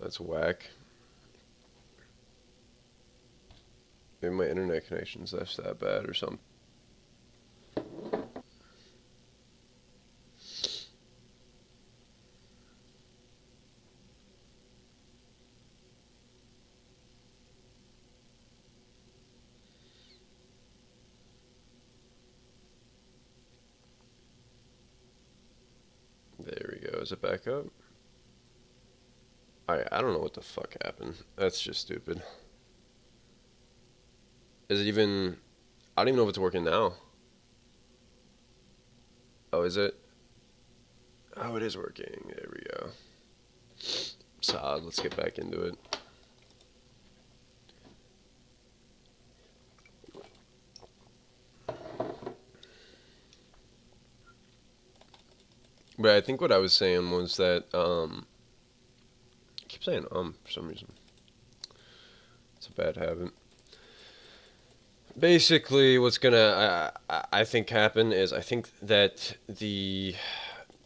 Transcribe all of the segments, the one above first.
That's whack. Maybe my internet connection's just that bad or something. There we go. Is it back up? I don't know what the fuck happened. That's just stupid. Is it even... I don't even know if it's working now. Oh, is it? Oh, it is working. There we go. Solid. Let's get back into it. But I think what I was saying was that, I keep saying for some reason. It's a bad habit. Basically, what's gonna I think happen is I think that the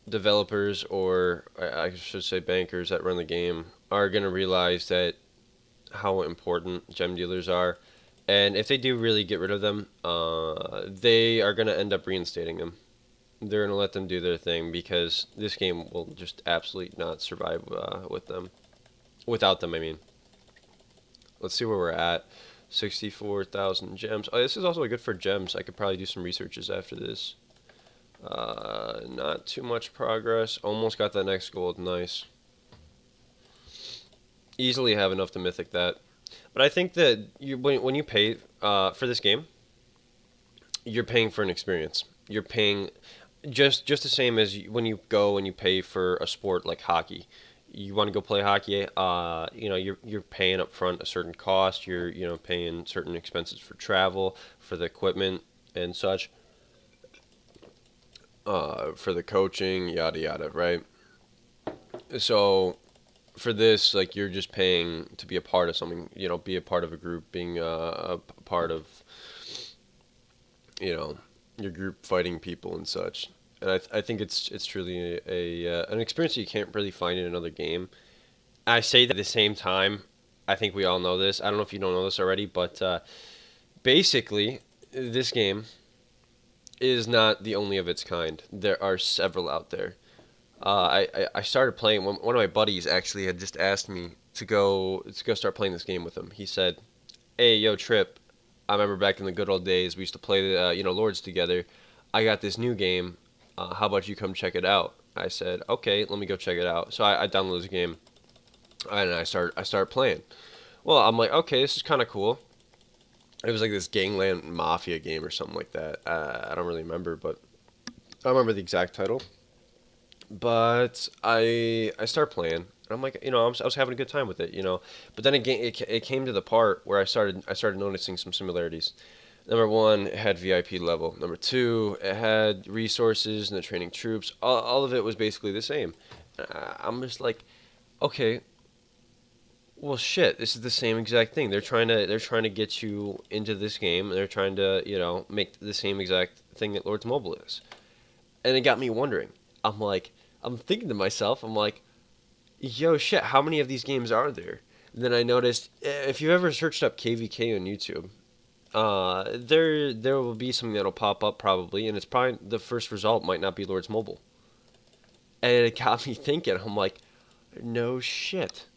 developers, or I should say bankers that run the game, are gonna realize that how important gem dealers are, and if they do really get rid of them, they are gonna end up reinstating them. They're gonna let them do their thing because this game will just absolutely not survive with them. Without them, I mean. Let's see where we're at. 64,000 gems. Oh, this is also good for gems. I could probably do some researches after this. Not too much progress. Almost got that next gold. Nice. Easily have enough to mythic that. But I think that when you pay for this game, you're paying for an experience. You're paying just the same as when you go and you pay for a sport like hockey. You want to go play hockey, you're paying up front a certain cost. You're paying certain expenses for travel, for the equipment and such, for the coaching, yada yada, right? So for this, like, you're just paying to be a part of something, be a part of a group, being a part of, you know, your group fighting people and such. And I think it's truly an experience that you can't really find in another game. I say that at the same time, I think we all know this. I don't know if you don't know this already, but basically, this game is not the only of its kind. There are several out there. I started playing. One of my buddies actually had just asked me to go start playing this game with him. He said, "Hey, yo, Trip, I remember back in the good old days we used to play the Lords together. I got this new game. How about you come check it out?" I said, "Okay, let me go check it out." So I downloaded the game and I started playing. Well, I'm like, okay, this is kind of cool. It was like this Gangland Mafia game or something like that. I don't really remember, but I remember the exact title. But I started playing, and I'm like, I was having a good time with it. But then again, it came to the part where I started noticing some similarities. Number one, it had VIP level. Number two, it had resources and the training troops. All of it was basically the same. I'm just like, okay, well, shit, this is the same exact thing. They're trying to get you into this game. They're trying to make the same exact thing that Lords Mobile is, and it got me wondering. I'm like, I'm thinking to myself, I'm like, yo, shit, how many of these games are there? And then I noticed, if you ever searched up KVK on YouTube, there will be something that'll pop up probably, and it's probably the first result might not be Lords Mobile, and it got me thinking. I'm like, no shit,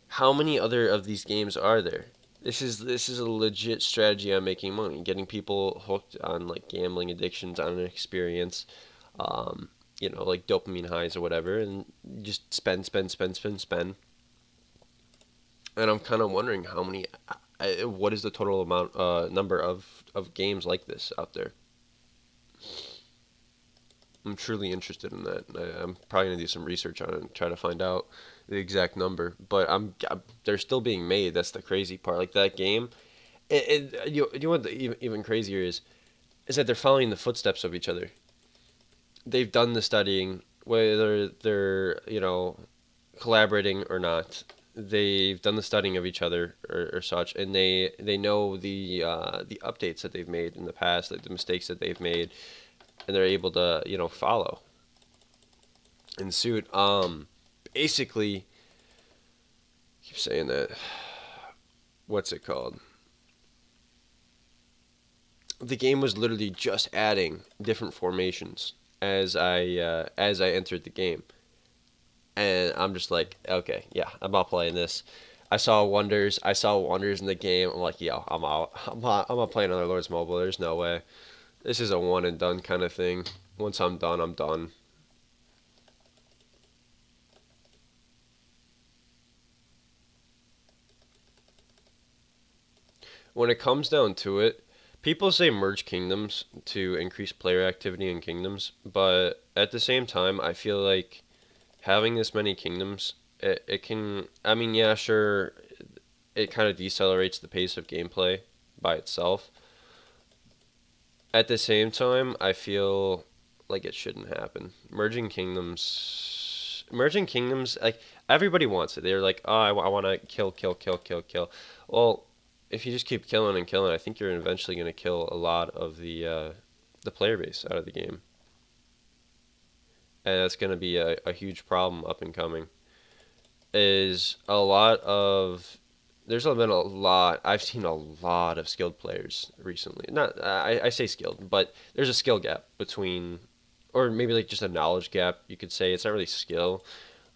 how many other of these games are there? This is a legit strategy on making money, getting people hooked on like gambling addictions, on an experience, like dopamine highs or whatever, and just spend, spend, spend, spend, spend. And I'm kind of wondering what is the total number of games like this out there. I'm truly interested in that. I'm probably gonna do some research on it and try to find out the exact number. But they're still being made. That's the crazy part. Like that game, you know what the even crazier is that they're following the footsteps of each other. They've done the studying, whether they're collaborating or not. They've done the studying of each other or such, and they know the updates that they've made in the past, like the mistakes that they've made, and they're able to follow and suit. Basically, keep saying that. What's it called? The game was literally just adding different formations as I entered the game, and I'm just like, okay, yeah, I'm not playing this. I saw wonders. I saw wonders in the game. I'm like, yo, I'm out. I'm not playing another Lords Mobile. There's no way. This is a one and done kind of thing. Once I'm done, I'm done. When it comes down to it, people say merge kingdoms to increase player activity in kingdoms, but at the same time, I feel like having this many kingdoms, it can. I mean, yeah, sure, it kind of decelerates the pace of gameplay by itself. At the same time, I feel like it shouldn't happen. Merging kingdoms, like everybody wants it. They're like, oh, I want to kill, kill, kill, kill, kill. Well, if you just keep killing and killing, I think you're eventually going to kill a lot of the player base out of the game, and that's going to be a huge problem up and coming. Is a lot of there's been a lot. I've seen a lot of skilled players recently. Not I say skilled, but there's a skill gap between, or maybe like just a knowledge gap. You could say it's not really skill.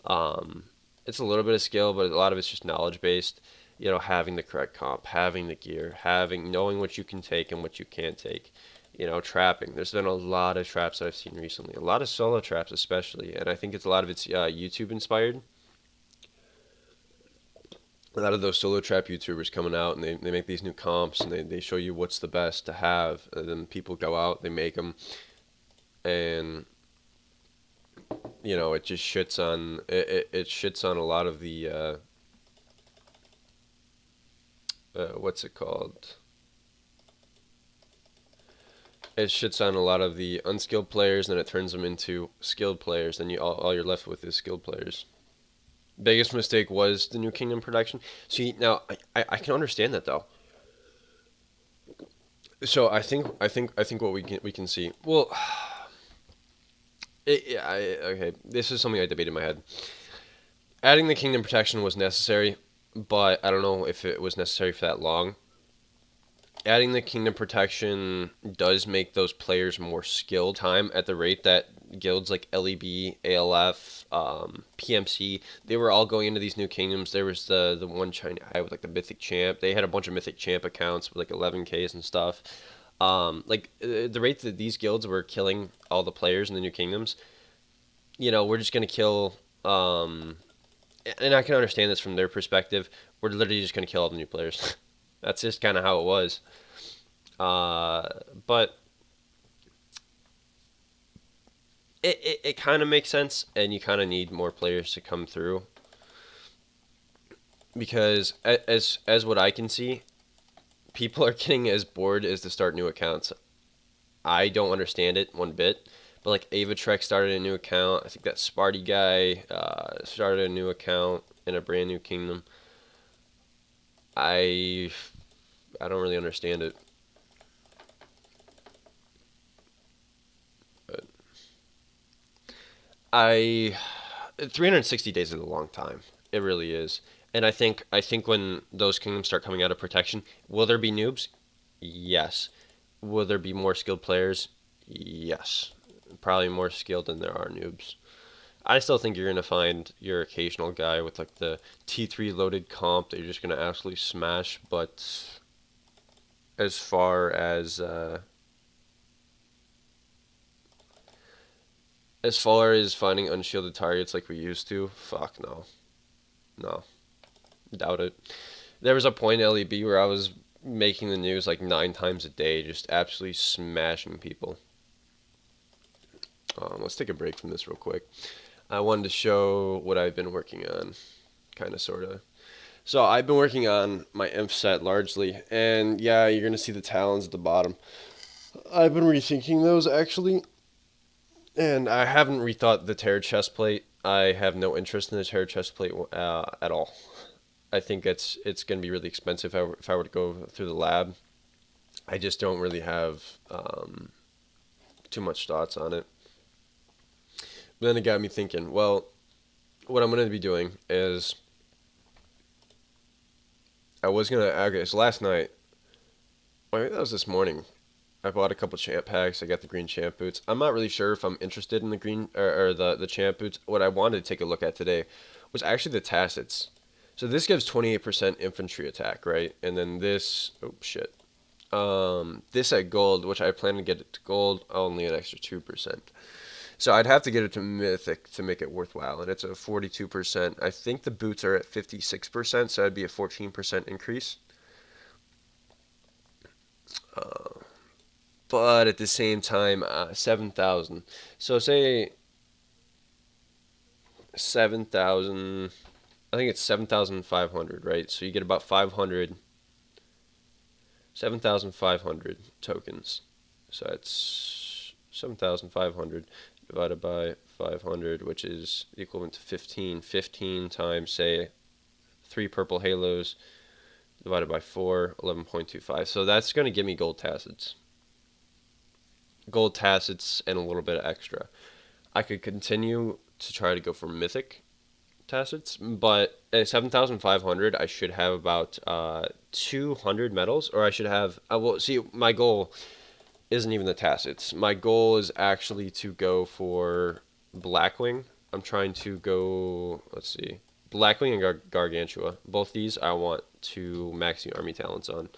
Um, it's a little bit of skill, but a lot of it's just knowledge based. You know, having the correct comp, having the gear, having knowing what you can take and what you can't take. You know, trapping. There's been a lot of traps that I've seen recently. A lot of solo traps, especially, and I think it's a lot of it's YouTube inspired. A lot of those solo trap YouTubers coming out and they make these new comps and they show you what's the best to have. And then people go out, they make them, and it just shits on it shits on a lot of the what's it called? It shits on a lot of the unskilled players, and then it turns them into skilled players. And all you're left with is skilled players. Biggest mistake was the new Kingdom production. See, now I can understand that though. So I think what we can see. Well, okay. This is something I debated in my head. Adding the Kingdom protection was necessary, but I don't know if it was necessary for that long. Adding the Kingdom protection does make those players more skilled time at the rate that guilds like LEB, ALF, PMC, they were all going into these new kingdoms. There was the one China guy with like the Mythic champ. They had a bunch of Mythic champ accounts with like 11Ks and stuff. The rate that these guilds were killing all the players in the new kingdoms, we're just gonna kill. And I can understand this from their perspective. We're literally just gonna kill all the new players. That's just kind of how it was. But it kind of makes sense, and you kind of need more players to come through because as what I can see, people are getting as bored as to start new accounts. I don't understand it one bit. But like Ava Trek started a new account. I think that Sparty guy started a new account in a brand new kingdom. I I don't really understand it. But I 360 days is a long time. It really is. And I think when those kingdoms start coming out of protection, will there be noobs? Yes. Will there be more skilled players? Yes. Probably more skilled than there are noobs. I still think you're gonna find your occasional guy with like the T3 loaded comp that you're just gonna absolutely smash. But as far as finding unshielded targets like we used to, fuck no, no, doubt it. There was a point in LEB where I was making the news like 9 times a day, just absolutely smashing people. Let's take a break from this real quick. I wanted to show what I've been working on, kind of, sort of. So I've been working on my imp set largely, and yeah, you're gonna see the talons at the bottom. I've been rethinking those actually, and I haven't rethought the Terror chest plate. I have no interest in the Terror chest plate at all. I think it's gonna be really expensive if I were to go through the lab. I just don't really have too much thoughts on it. But then it got me thinking. Well, what I'm gonna be doing is I was gonna. Okay, so last night. Well, maybe that was this morning. I bought a couple champ packs. I got the green champ boots. I'm not really sure if I'm interested in the green or the champ boots. What I wanted to take a look at today was actually the tacits. So this gives 28% infantry attack, right? And then this, oh shit. This at gold, which I plan to get it to gold, only an extra 2%. So I'd have to get it to mythic to make it worthwhile, and it's a 42%. I think the boots are at 56%, so that'd be a 14% increase. Uh, but at the same time, 7,000. So say 7,000. I think it's 7,500, right? So you get about 500, 7,500 tokens. So that's 7,500 divided by 500, which is equivalent to 15. 15 times, say, 3 purple halos divided by 4, 11.25. So that's going to give me gold tacits. Gold tacits and a little bit of extra. I could continue to try to go for mythic tacits, but at 7,500, I should have about 200 medals, or I should have. Well, see, my goal isn't even the tacits. My goal is actually to go for Blackwing. I'm trying to go. Let's see, Blackwing and Gargantua. Both these I want to max the army talents on,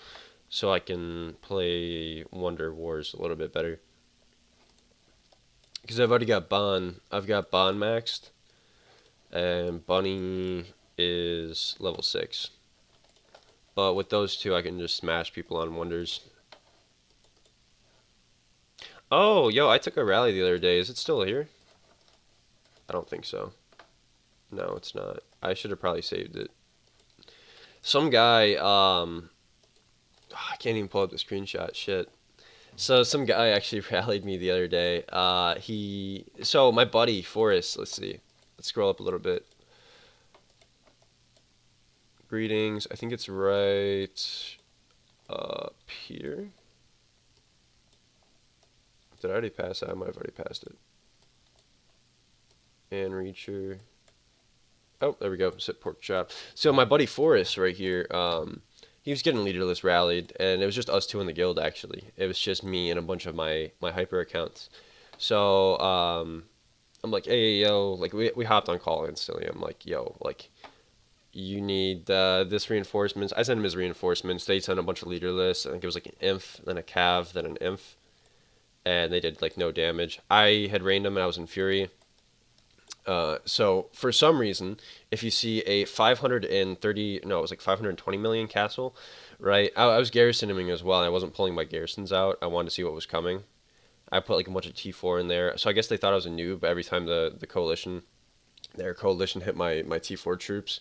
so I can play Wonder Wars a little bit better. Because I've already got Bon. I've got Bon maxed. And Bunny is level 6. But with those two, I can just smash people on Wonders. Oh, yo, I took a rally the other day. Is it still here? I don't think so. No, it's not. I should have probably saved it. Some guy, I can't even pull up the screenshot. Shit. So some guy actually rallied me the other day. So my buddy Forrest. Let's see. Let's scroll up a little bit. Greetings. I think it's right up here. Did I already pass that? I might have already passed it. And Reacher. Oh, there we go. Sit pork chop. So my buddy Forrest right here. He was getting leaderless rallied, and it was just us two in the guild. Actually, it was just me and a bunch of my hyper accounts. So I'm like, hey yo, like we hopped on call instantly. I'm like, yo, like you need this reinforcements. I sent him his reinforcements. They sent a bunch of leaderless. I think it was like an inf, then a cav, then an inf, and they did like no damage. I had rained them and I was in fury. So for some reason, if you see a 530, no, it was like 520 million castle, right? I was garrisoning as well, and I wasn't pulling my garrisons out. I wanted to see what was coming. I put like a bunch of T4 in there, so I guess they thought I was a noob every time the coalition, their coalition hit my T4 troops,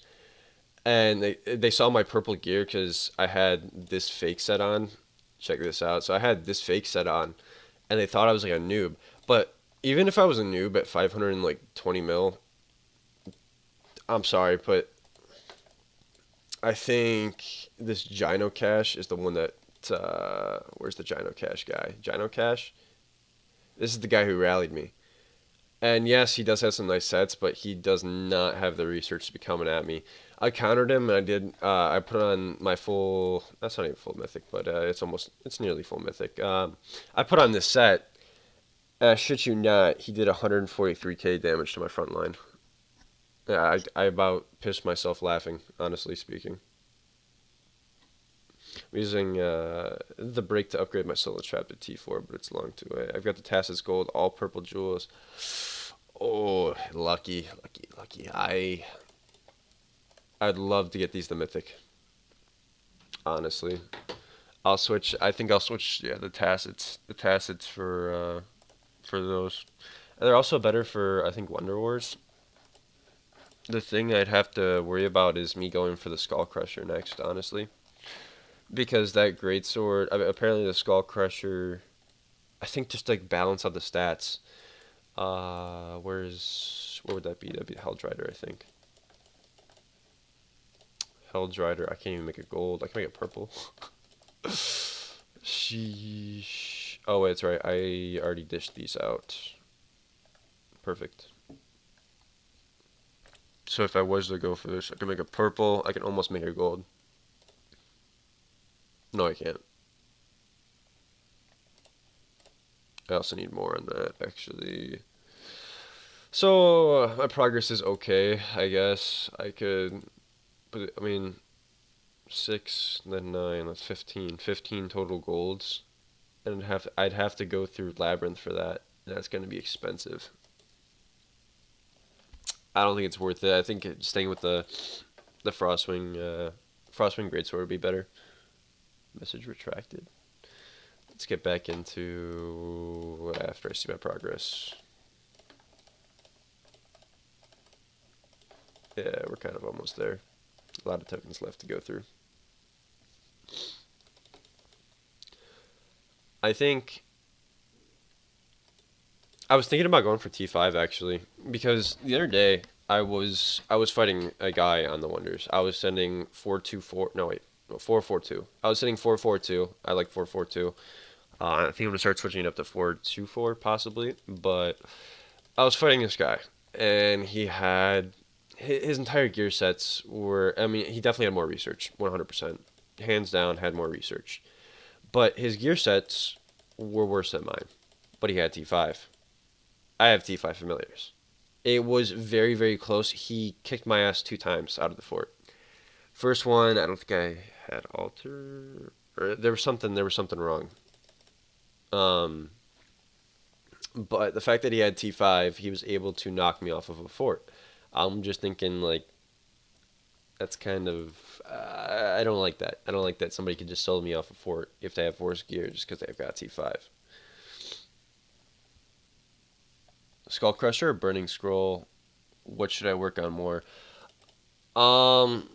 and they saw my purple gear because I had this fake set on. Check this out. So I had this fake set on, and they thought I was like a noob, but even if I was a noob at 520 mil, I'm sorry, but I think this Gyno Cash is the one that. Where's the Gyno Cash guy? Gyno Cash? This is the guy who rallied me. And yes, he does have some nice sets, but he does not have the research to be coming at me. I countered him, and I did. I put on my full. That's not even full mythic, but it's nearly full mythic. I put on this set. I shit you not, he did 143k damage to my front line. Yeah, I about pissed myself laughing, honestly speaking. I'm using the break to upgrade my solo trap to T4, but it's long to wait. I've got the Tacit's gold, all purple jewels. Oh, lucky. I'd love to get these to mythic. Honestly, I'll switch. I think I'll switch. Yeah, the Tacits for those. And they're also better for, I think, Wonder Wars. The thing I'd have to worry about is me going for the Skull Crusher next, honestly. Because that greatsword, I mean, apparently the Skull Crusher, I think just like balance out the stats. Where would that be? That'd be Helldrider, I think. Helldrider, I can't even make it gold. I can make it purple. Sheesh. Oh, wait, that's right. I already dished these out. Perfect. So if I was to go for this, I can make it purple. I can almost make it gold. No, I can't. I also need more on that, actually. So, my progress is okay, I guess. I could, but I mean, 6, then 9, that's 15. 15 total golds. And I'd have to go through Labyrinth for that. That's going to be expensive. I don't think it's worth it. I think staying with the Frostwing Greatsword would be better. Message retracted. Let's get back into after I see my progress. Yeah, we're kind of almost there. A lot of tokens left to go through. I think I was thinking about going for T5 actually because the other day I was fighting a guy on the Wonders. I was sending 424. No wait, no, 442. I was sending 442. I like 442. I think I'm gonna start switching it up to 424 possibly. But I was fighting this guy, and he had his entire gear sets were. I mean, he definitely had more research, 100%, hands down, had more research. But his gear sets were worse than mine. But he had T5. I have T5 familiars. It was very, very close. He kicked my ass 2 times out of the fort. First one, I don't think I had altar, or there was something wrong. Um, but the fact that he had T5, he was able to knock me off of a fort. I'm just thinking like that's kind of I don't like that. I don't like that somebody could just sell me off a fort if they have worse gear just because they've got T5. Skull Crusher or Burning Scroll? What should I work on more? Um,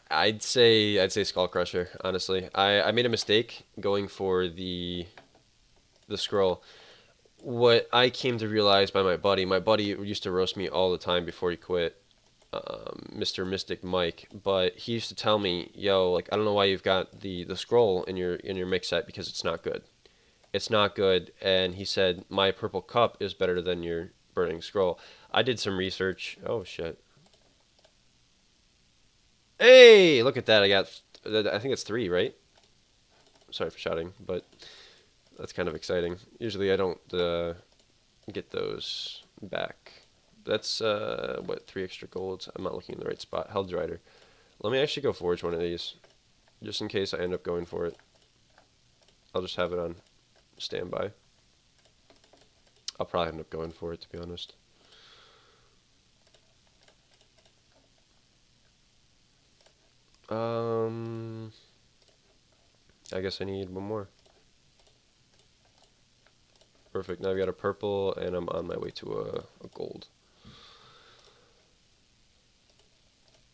I'd say Skull Crusher. Honestly, I made a mistake going for the scroll. What I came to realize by my buddy used to roast me all the time before he quit. Mr. Mystic Mike, but he used to tell me, "Yo, like I don't know why you've got the scroll in your mix set because it's not good. It's not good." And he said, "My purple cup is better than your burning scroll." I did some research. Oh shit. Hey, look at that. I think it's 3, right? Sorry for shouting, but that's kind of exciting. Usually I don't get those back. That's, what, 3 extra golds? I'm not looking in the right spot. Held Rider. Let me actually go forge one of these, just in case I end up going for it. I'll just have it on standby. I'll probably end up going for it, to be honest. Um, I guess I need one more. Perfect. Now I've got a purple, and I'm on my way to a gold.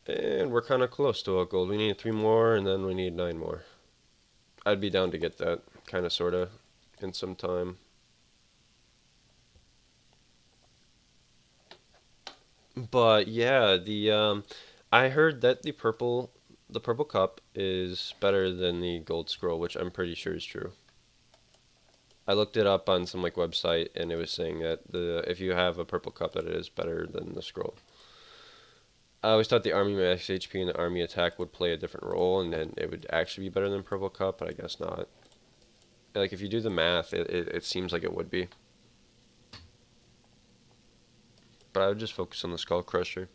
And we're kind of close to a gold. We need 3 more, and then we need 9 more. I'd be down to get that, kind of, sort of, in some time. But yeah, I heard that the purple cup is better than the gold scroll, which I'm pretty sure is true. I looked it up on some like website, and it was saying that the if you have a purple cup, that it is better than the scroll. I always thought the army max HP and the army attack would play a different role, and then it would actually be better than purple cup, but I guess not. Like if you do the math, it seems like it would be. But I would just focus on the skull crusher.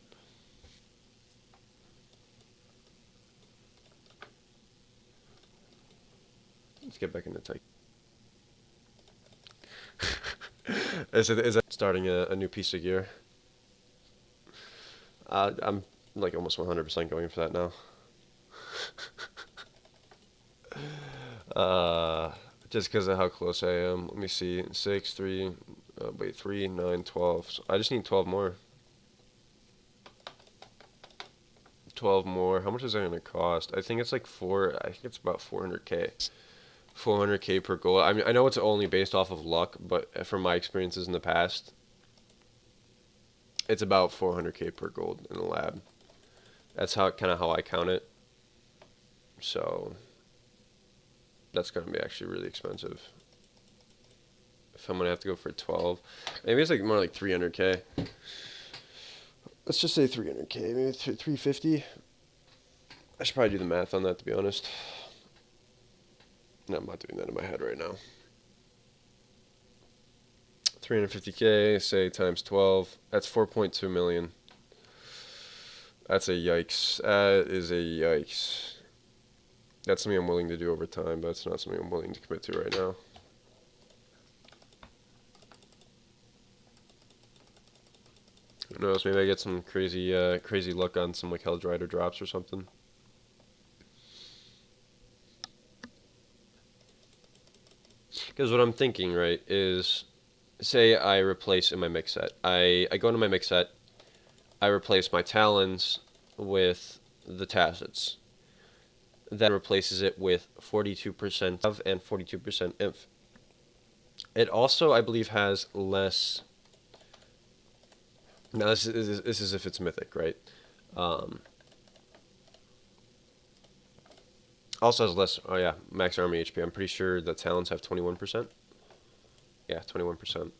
Let's get back into Tycoon. Is that starting a new piece of gear? I'm like almost 100% going for that now. Uh, just because of how close I am. Let me see. 6, 3, wait, 3, 9, 12. So I just need 12 more. 12 more. How much is that going to cost? I think it's like I think it's about 400k. 400k per goal. I mean, I know it's only based off of luck, but from my experiences in the past, it's about 400k per gold in the lab. That's how I count it. So that's gonna be actually really expensive. If I'm gonna have to go for 12, maybe it's like more like 300k. Let's just say 300k, maybe 350. I should probably do the math on that, to be honest. No, I'm not doing that in my head right now. 350K, say times 12. That's 4.2 million. That's a yikes. That is a yikes. That's something I'm willing to do over time, but it's not something I'm willing to commit to right now. Who knows? Maybe I get some crazy luck on some like Hell's Rider drops or something. Because what I'm thinking, right, is say I replace in my mix set. I go into my mix set. I replace my Talons with the Tacets. That replaces it with 42% of and 42% inf. It also, I believe, has less. Now this is if it's mythic, right? Also has less. Oh yeah, max army HP. I'm pretty sure the Talons have 21%. Yeah, 21%.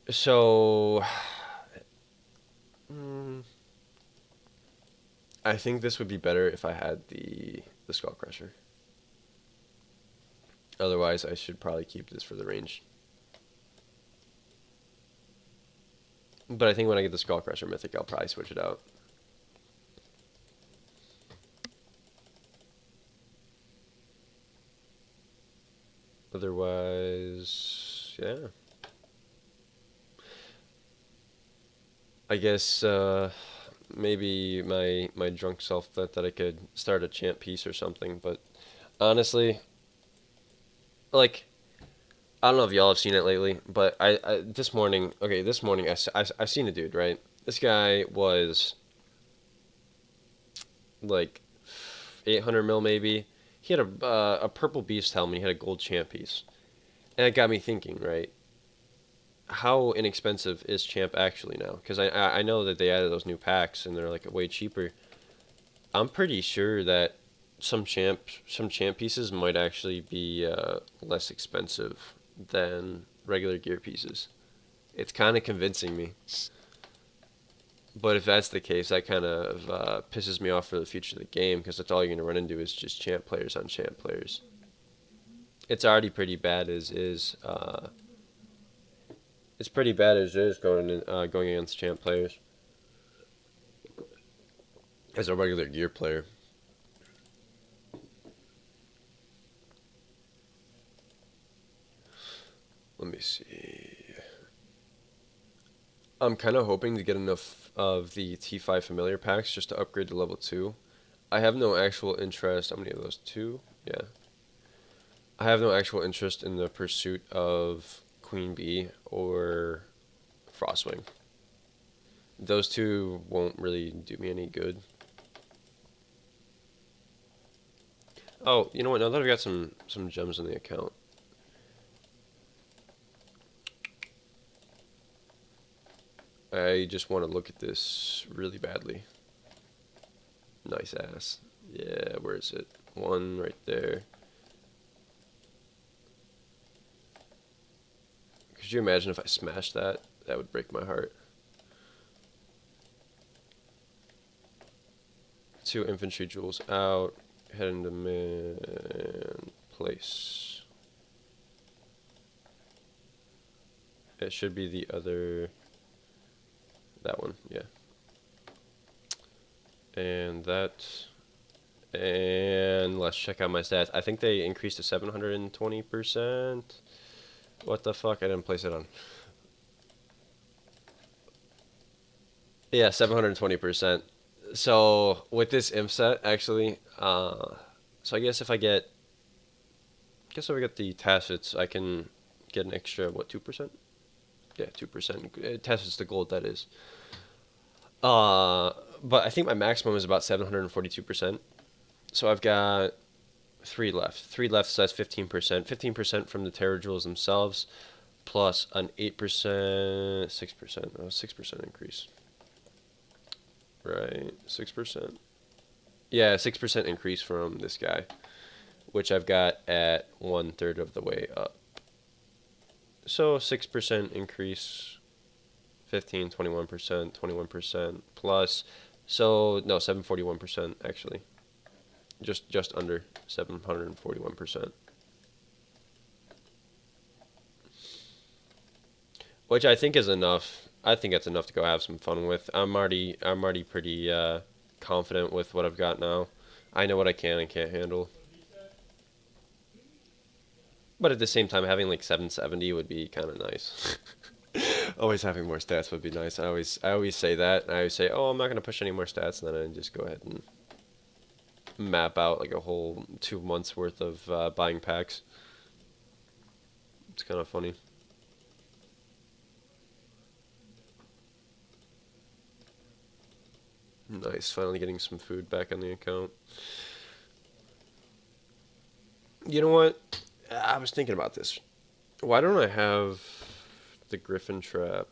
So, I think this would be better if I had the Skull Crusher. Otherwise, I should probably keep this for the range. But I think when I get the Skull Crusher mythic, I'll probably switch it out. Otherwise, yeah. I guess maybe my drunk self thought that I could start a chant piece or something, but honestly, like I don't know if y'all have seen it lately, but I this morning, I seen a dude, right? This guy was like 800 mil maybe. He had a purple beast helmet. He had a gold champ piece, and it got me thinking, right? How inexpensive is champ actually now? Because I know that they added those new packs and they're like way cheaper. I'm pretty sure that some champ pieces might actually be less expensive than regular gear pieces. It's kind of convincing me. But if that's the case, that kind of pisses me off for the future of the game because that's all you're going to run into is just champ players on champ players. It's already pretty bad as is. It's pretty bad as is going against champ players as a regular gear player. Let me see. I'm kind of hoping to get enough of the T5 familiar packs just to upgrade to level 2. I have no actual interest. How many of those? 2? Yeah. I have no actual interest in the pursuit of Queen Bee or Frostwing. Those two won't really do me any good. Oh, you know what? Now that I've got some gems in the account, I just want to look at this really badly. Nice ass. Yeah, where is it? One right there. Could you imagine if I smashed that? That would break my heart. 2 infantry jewels out. Head into man place. It should be the other. That one, yeah. And that. And let's check out my stats. I think they increased to 720%. What the fuck? I didn't place it on. Yeah, 720%. So with this imp set, actually, so I guess if I get the tacits, I can get an extra, what, 2%? Yeah, 2%. Tacits the gold, that is. But I think my maximum is about 742%. So I've got 3 left. 3 left, so that's 15%. 15% from the Terror Jewels themselves, plus an 8%, 6%, 6% increase. Right, 6%. Yeah, 6% increase from this guy, which I've got at 1/3 of the way up. So 6% increase, 15, 21%, 21% plus. So no, 741% actually. just under 741%. Which I think is enough. I think that's enough to go have some fun with. I'm already pretty confident with what I've got now. I know what I can and can't handle. But at the same time, having like 770 would be kind of nice. Always having more stats would be nice. I always say that. I always say, oh, I'm not gonna push any more stats, and then I just go ahead and map out like a whole 2 months worth of buying packs. It's kind of funny. Nice, finally getting some food back on the account. You know what? I was thinking about this. Why don't I have the Griffin Trap?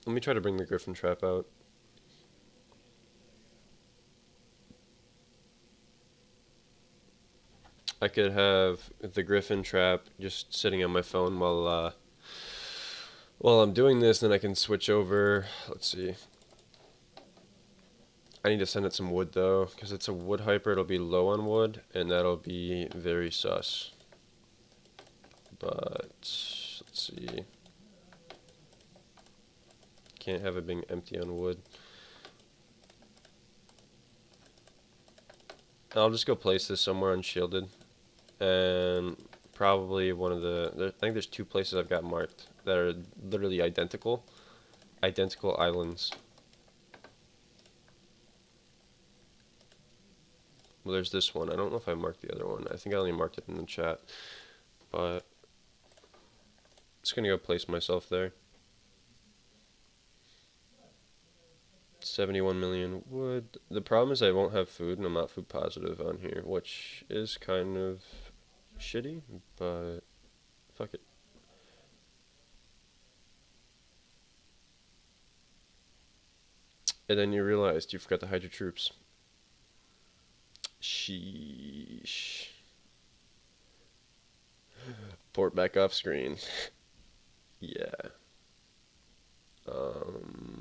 Let me try to bring the Griffin Trap out. I could have the Griffin Trap just sitting on my phone while I'm doing this, then I can switch over. Let's see. I need to send it some wood though, because it's a wood hyper. It'll be low on wood, and that'll be very sus. But let's see. Can't have it being empty on wood. I'll just go place this somewhere unshielded, and probably one of I think there's 2 places I've got marked that are literally identical islands. Well, there's this one. I don't know if I marked the other one. I think I only marked it in the chat, but just gonna go place myself there. 71 million wood. The problem is I won't have food, and I'm not food positive on here, which is kind of shitty, but fuck it. And then you realized you forgot to hide your troops. Sheesh. Port back off screen. Yeah.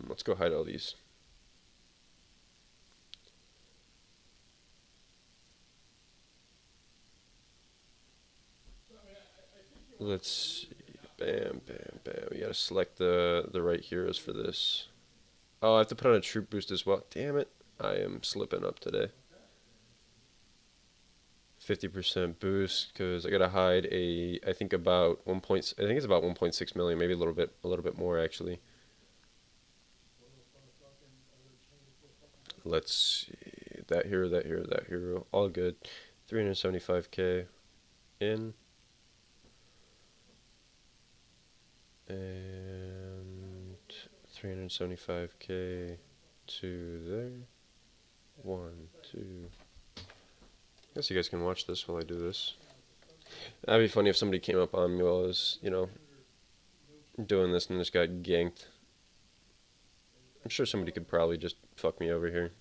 Let's go hide all these. Let's see. Bam, bam, bam. We gotta select the right heroes for this. Oh, I have to put on a troop boost as well. Damn it. I am slipping up today. 50% boost because I gotta hide I think about 1. I think it's about 1.6 million, maybe a little bit more actually. Let's see. That hero, that hero, that hero. All good. 375k in. And 375k to there. 1, 2. I guess you guys can watch this while I do this. That'd be funny if somebody came up on me while I was, doing this and just got ganked. I'm sure somebody could probably just fuck me over here.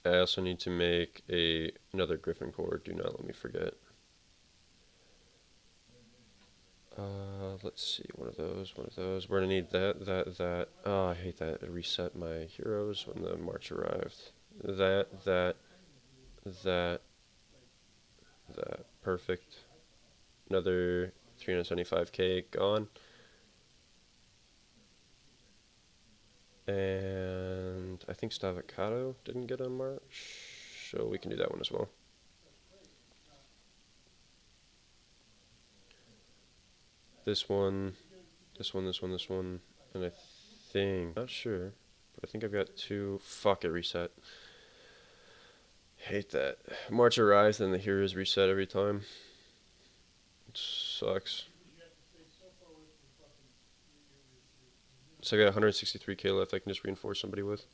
I also need to make another Griffin core. Do not let me forget. Let's see, one of those. We're gonna need that. Oh, I hate that. It reset my heroes when the march arrived. That. Perfect. Another 375k gone. And I think Stavocado didn't get on march, so we can do that one as well. This one, and I think, not sure, but I think I've got 2. Fuck it, reset. Hate that. March arrives, then the heroes reset every time. It sucks. So I got 163k left I can just reinforce somebody with.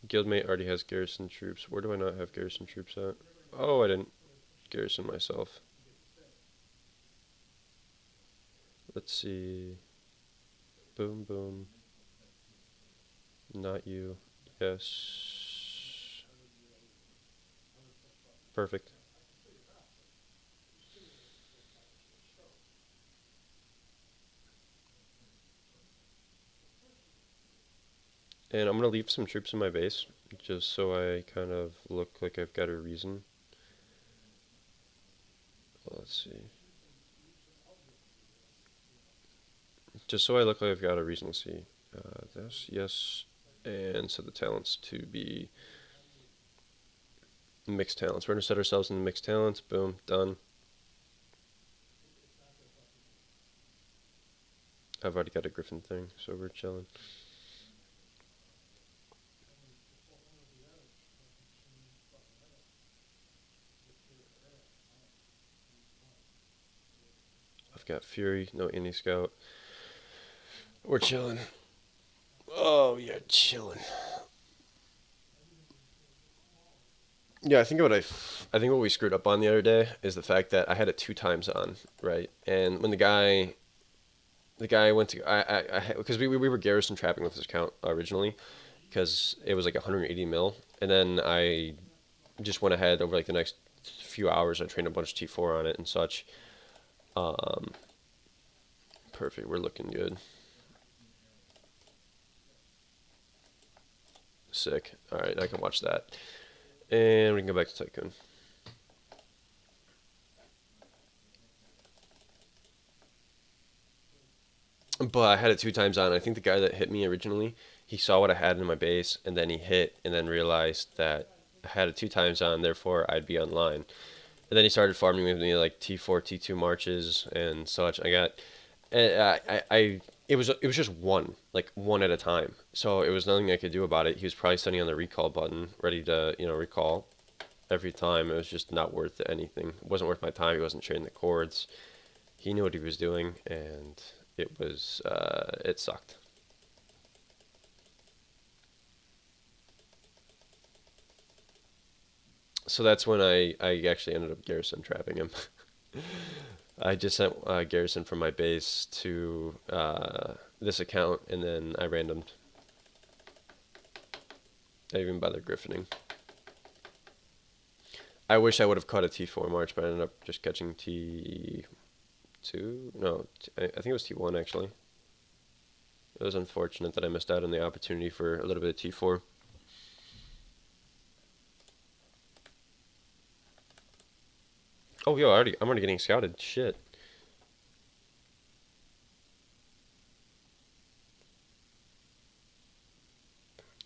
Guildmate already has garrison troops. Where do I not have garrison troops at? Oh, I didn't garrison myself. Let's see. Boom, boom. Not you. Yes. Perfect. And I'm gonna leave some troops in my base, just so I kind of look like I've got a reason. Let's see. Just so I look like I've got a reason to see. This, yes. And set the talents to be mixed talents. We're gonna set ourselves in mixed talents. Boom, done. I've already got a griffin thing, so we're chilling. I've got fury, no indie scout. We're chilling. Oh yeah, chilling. Yeah, I think what we screwed up on the other day is the fact that I had it 2 times on, right? And when the guy went to because we were garrison trapping with his account originally because it was like 180 mil, and then I just went ahead over like the next few hours. I trained a bunch of T4 on it and such. Um, Perfect. We're looking good. Sick. All right, I can watch that, and we can go back to Tycoon. But I had it 2 times on. I think the guy that hit me originally, he saw what I had in my base, and then he hit, and then realized that I had it 2 times on, therefore I'd be online. And then he started farming with me like T4, T2 marches and such. I got, it was just one, like one at a time. So it was nothing I could do about it. He was probably sitting on the recall button, ready to recall every time. It was just not worth anything. It wasn't worth my time. He wasn't trading the chords. He knew what he was doing, and it sucked. So that's when I actually ended up garrison trapping him. I just sent garrison from my base to this account, and then I randomed. I didn't even bother griffining. I wish I would have caught a T4 march, but I ended up just catching T2. No, I think it was T1 actually. It was unfortunate that I missed out on the opportunity for a little bit of T4. Oh, yo, I'm already getting scouted. Shit.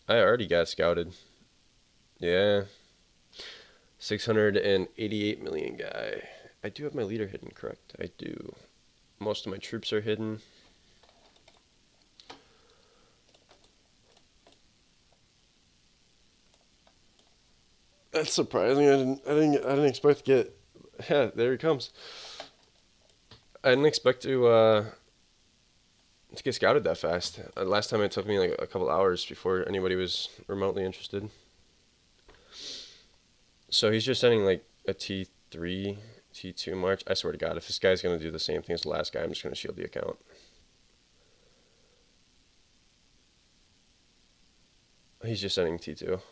I already got scouted. Yeah. 688 million guy. I do have my leader hidden, correct? I do. Most of my troops are hidden. That's surprising. I didn't expect to get. Yeah, there he comes. I didn't expect to get scouted that fast. Last time it took me like a couple hours before anybody was remotely interested. So he's just sending like a T3, T2 march. I swear to God, if this guy's gonna do the same thing as the last guy, I'm just gonna shield the account. He's just sending T2.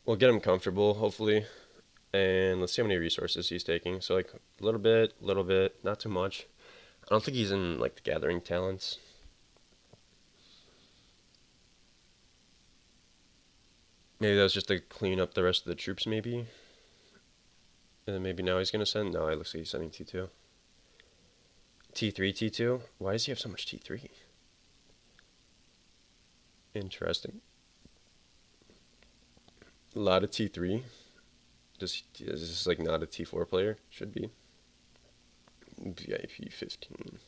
We'll get him comfortable, hopefully. And let's see how many resources he's taking. So like a little bit, not too much. I don't think he's in like the gathering talents. Maybe that was just to clean up the rest of the troops, maybe. And then maybe now he's gonna send. No, it looks like he's sending T2. T3, T2. Why does he have so much T3? Interesting. A lot of T3. Is this like not a T4 player? Should be. VIP 15.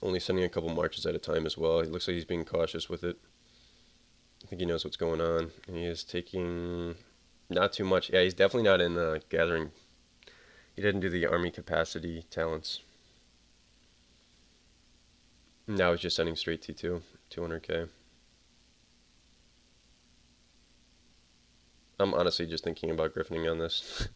Only sending a couple marches at a time as well. It looks like he's being cautious with it. I think he knows what's going on. And he is taking not too much. Yeah, he's definitely not in gathering. He didn't do the army capacity talents. Now he's just sending straight T2, 200k. I'm honestly just thinking about griffining on this.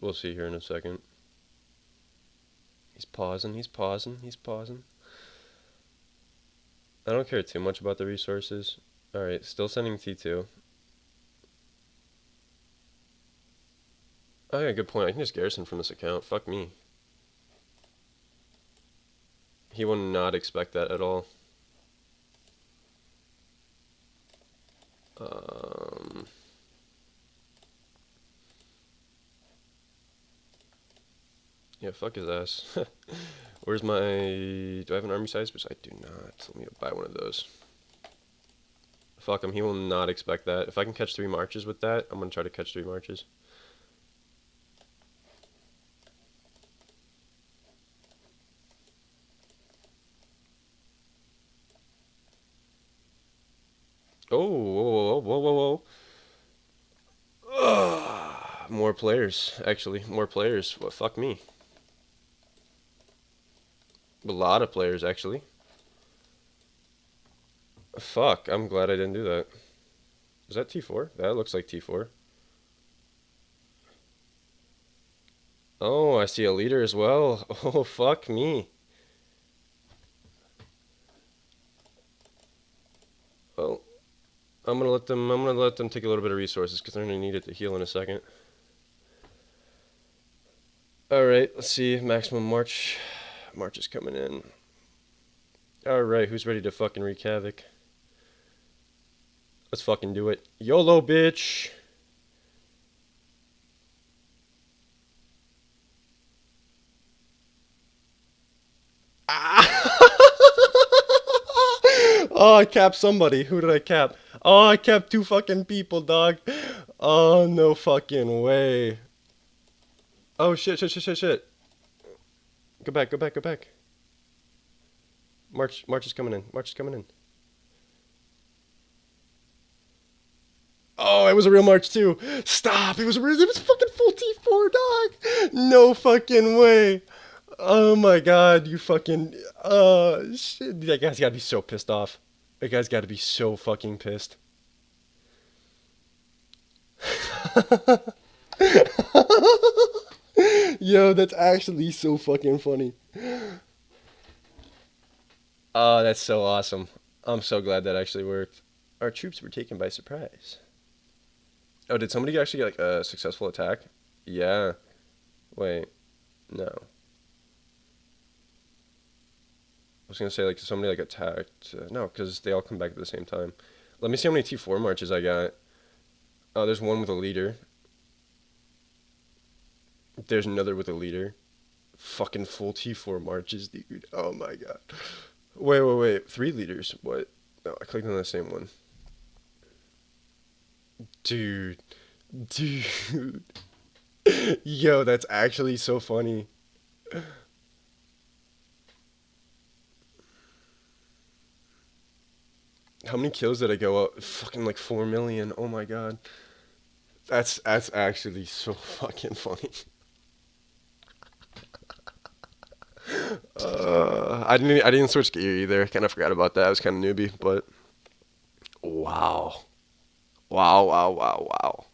We'll see here in a second. He's pausing, he's pausing, he's pausing. I don't care too much about the resources. Alright, still sending T2. Oh yeah, good point. I can just garrison from this account. Fuck me. He will not expect that at all. Yeah, fuck his ass. Where's my... Do I have an army size? Because I do not. Let me go buy one of those. Fuck him. He will not expect that. If I can catch 3 marches with that, I'm going to try to catch 3 marches. Oh, whoa, whoa, whoa, whoa, whoa. More players, actually. More players. Well, fuck me. A lot of players, actually. Fuck, I'm glad I didn't do that. Is that T4? That looks like T4. Oh, I see a leader as well. Oh, fuck me. Well, I'm gonna let them take a little bit of resources because they're gonna need it to heal in a second. Alright, let's see. Maximum March. March is coming in. Alright, who's ready to fucking wreak havoc? Let's fucking do it. YOLO, bitch! Ah! Oh, I capped somebody. Who did I cap? Oh, I capped 2 fucking people, dog. Oh, no fucking way. Oh, shit, shit, shit, shit, shit. Go back, go back, go back. March is coming in. March is coming in. Oh, it was a real March too. Stop! It was fucking full T4, dog. No fucking way. Oh my god, you fucking shit. That guy's gotta be so pissed off. That guy's gotta be so fucking pissed. Yo, that's actually so fucking funny. Oh, that's so awesome. I'm so glad that actually worked. Our troops were taken by surprise. Oh, did somebody actually get like a successful attack? Yeah. Wait. No. I was gonna say like somebody like attacked. No, because they all come back at the same time. Let me see how many T4 marches I got. Oh, there's one with a leader. There's another with a leader. Fucking full T4 marches, dude. Oh my god. Wait, wait, wait. 3 leaders. What? No, I clicked on the same one. Dude. Dude. Yo, that's actually so funny. How many kills did I go up? Fucking like 4 million. Oh my god. That's actually so fucking funny. I didn't switch gear either. Kind of forgot about that. I was kind of newbie, but wow. Wow, wow, wow, wow.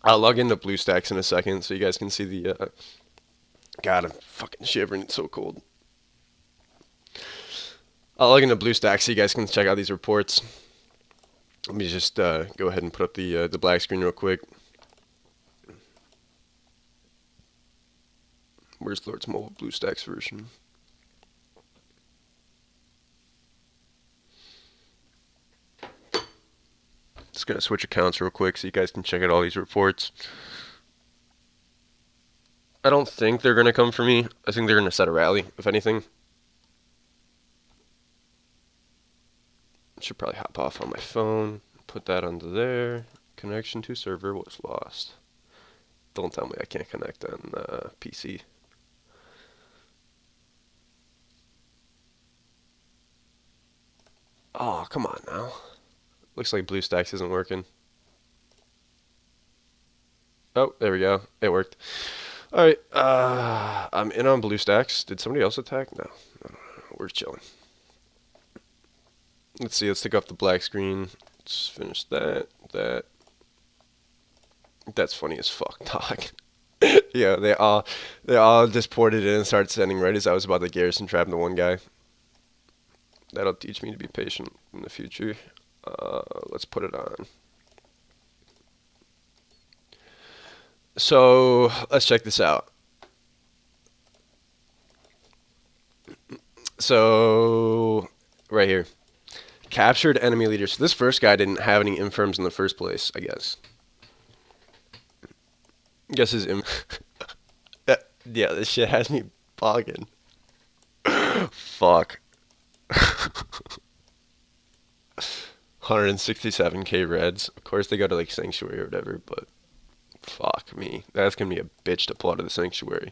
I'll log into BlueStacks in a second so you guys can see the God, I'm fucking shivering. It's so cold. I'll log into BlueStacks so you guys can check out these reports. Let me just go ahead and put up the black screen real quick. Where's Lord's mobile BlueStacks version? Just gonna switch accounts real quick so you guys can check out all these reports. I don't think they're gonna come for me. I think they're gonna set a rally, if anything. Should probably hop off on my phone. Put that under there. Connection to server was lost. Don't tell me I can't connect on PC. Oh, come on now. Looks like BlueStacks isn't working. Oh, there we go. It worked. Alright, I'm in on BlueStacks. Did somebody else attack? No. We're chilling. Let's see, let's take off the black screen. Let's finish that. That's funny as fuck, dog. Yeah, they all just ported in and started sending right as I was about to garrison trap the one guy. That'll teach me to be patient in the future. Let's put it on. So let's check this out. So right here, captured enemy leaders. So this first guy didn't have any infirms in the first place, I guess. Guess his yeah, this shit has me bogging. Fuck. 167k reds. Of course they go to like sanctuary or whatever, but fuck me. That's gonna be a bitch to pull out of the sanctuary.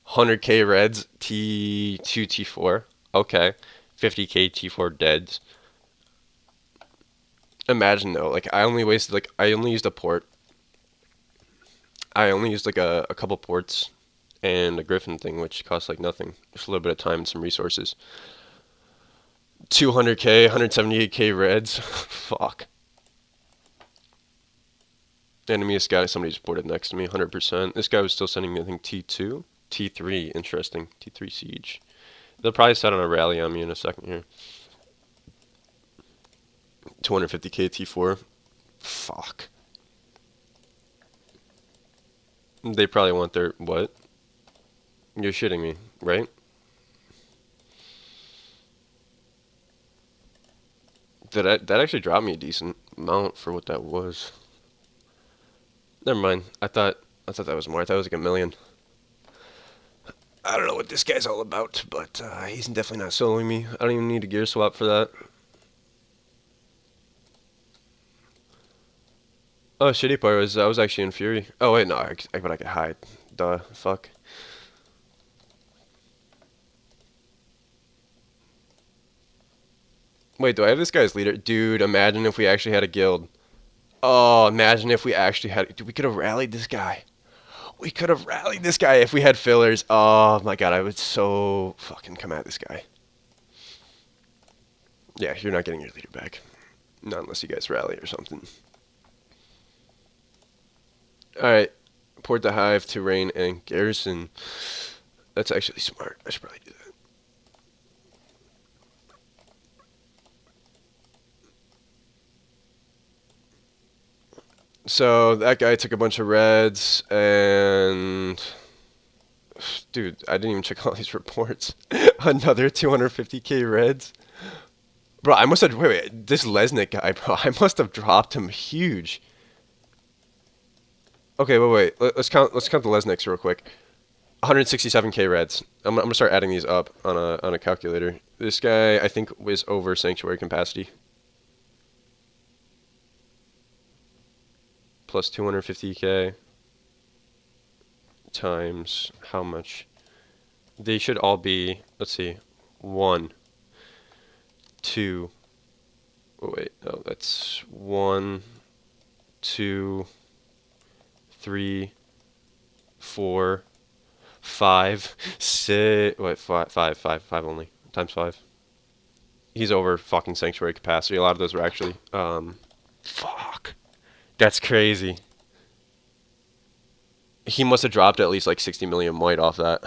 100k reds, T2, T4. Okay. 50k T4 deads. Imagine though, like I only used a port. I only used like a couple ports and a griffin thing, which costs like nothing. Just a little bit of time and some resources. 200k, 178k reds. Fuck. Enemy scout, somebody just ported next to me, 100%. This guy was still sending me, I think, T2. T3, interesting. T3 siege. They'll probably set on a rally on me in a second here. 250k T4. Fuck. They probably want their, what? You're shitting me, right? That actually dropped me a decent amount for what that was. Never mind. I thought that was more. I thought it was like a million. I don't know what this guy's all about, but he's definitely not soloing me. I don't even need a gear swap for that. Oh, shitty part was I was actually in Fury. Oh wait, no, but I could hide. Duh, fuck. Wait, do I have this guy's leader? Dude, imagine if we actually had a guild. Oh, imagine if we actually had. Dude, we could have rallied this guy. We could have rallied this guy if we had fillers. Oh my god, I would so fucking come at this guy. Yeah, you're not getting your leader back. Not unless you guys rally or something. Alright. Port the hive, terrain, and garrison. That's actually smart. I should probably do that. So that guy took a bunch of reds and dude, I didn't even check all these reports. Another 250k reds. Bro, I must have wait, this Lesnick guy, bro, I must have dropped him huge. Okay, wait. Let's count the Lesnicks real quick. 167k reds. I'm gonna start adding these up on a calculator. This guy I think was over sanctuary capacity. Plus 250k times how much? They should all be, let's see, 1, 2, oh wait, no, that's 1, 2, 3, 4, 5, 6, wait, 5 only, times 5. He's over fucking sanctuary capacity. A lot of those were actually, fuck. That's crazy. He must have dropped at least like 60 million white off that.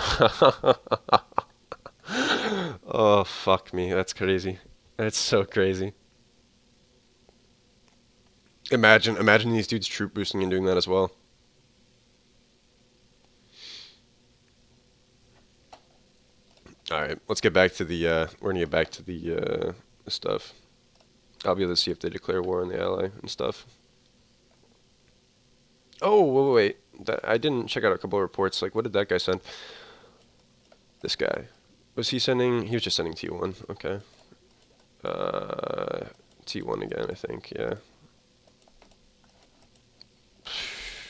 Oh, fuck me. That's crazy. That's so crazy. Imagine these dudes troop boosting and doing that as well. Alright, let's get back to the, we're gonna get back to the stuff. I'll be able to see if they declare war on the ally and stuff. Oh, wait. I didn't check out a couple of reports. Like, what did that guy send? This guy. Was he sending? He was just sending T1. Okay. T1 again, I think. Yeah.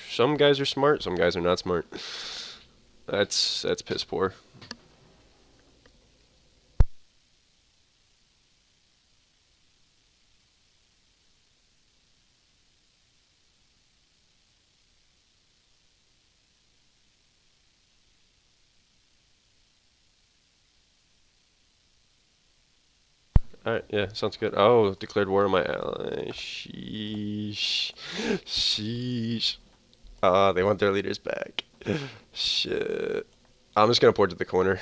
Some guys are smart. Some guys are not smart. That's piss poor. Alright, yeah, sounds good. Oh, declared war on my ally. Sheesh. Sheesh. They want their leaders back. Shit. I'm just gonna port to the corner.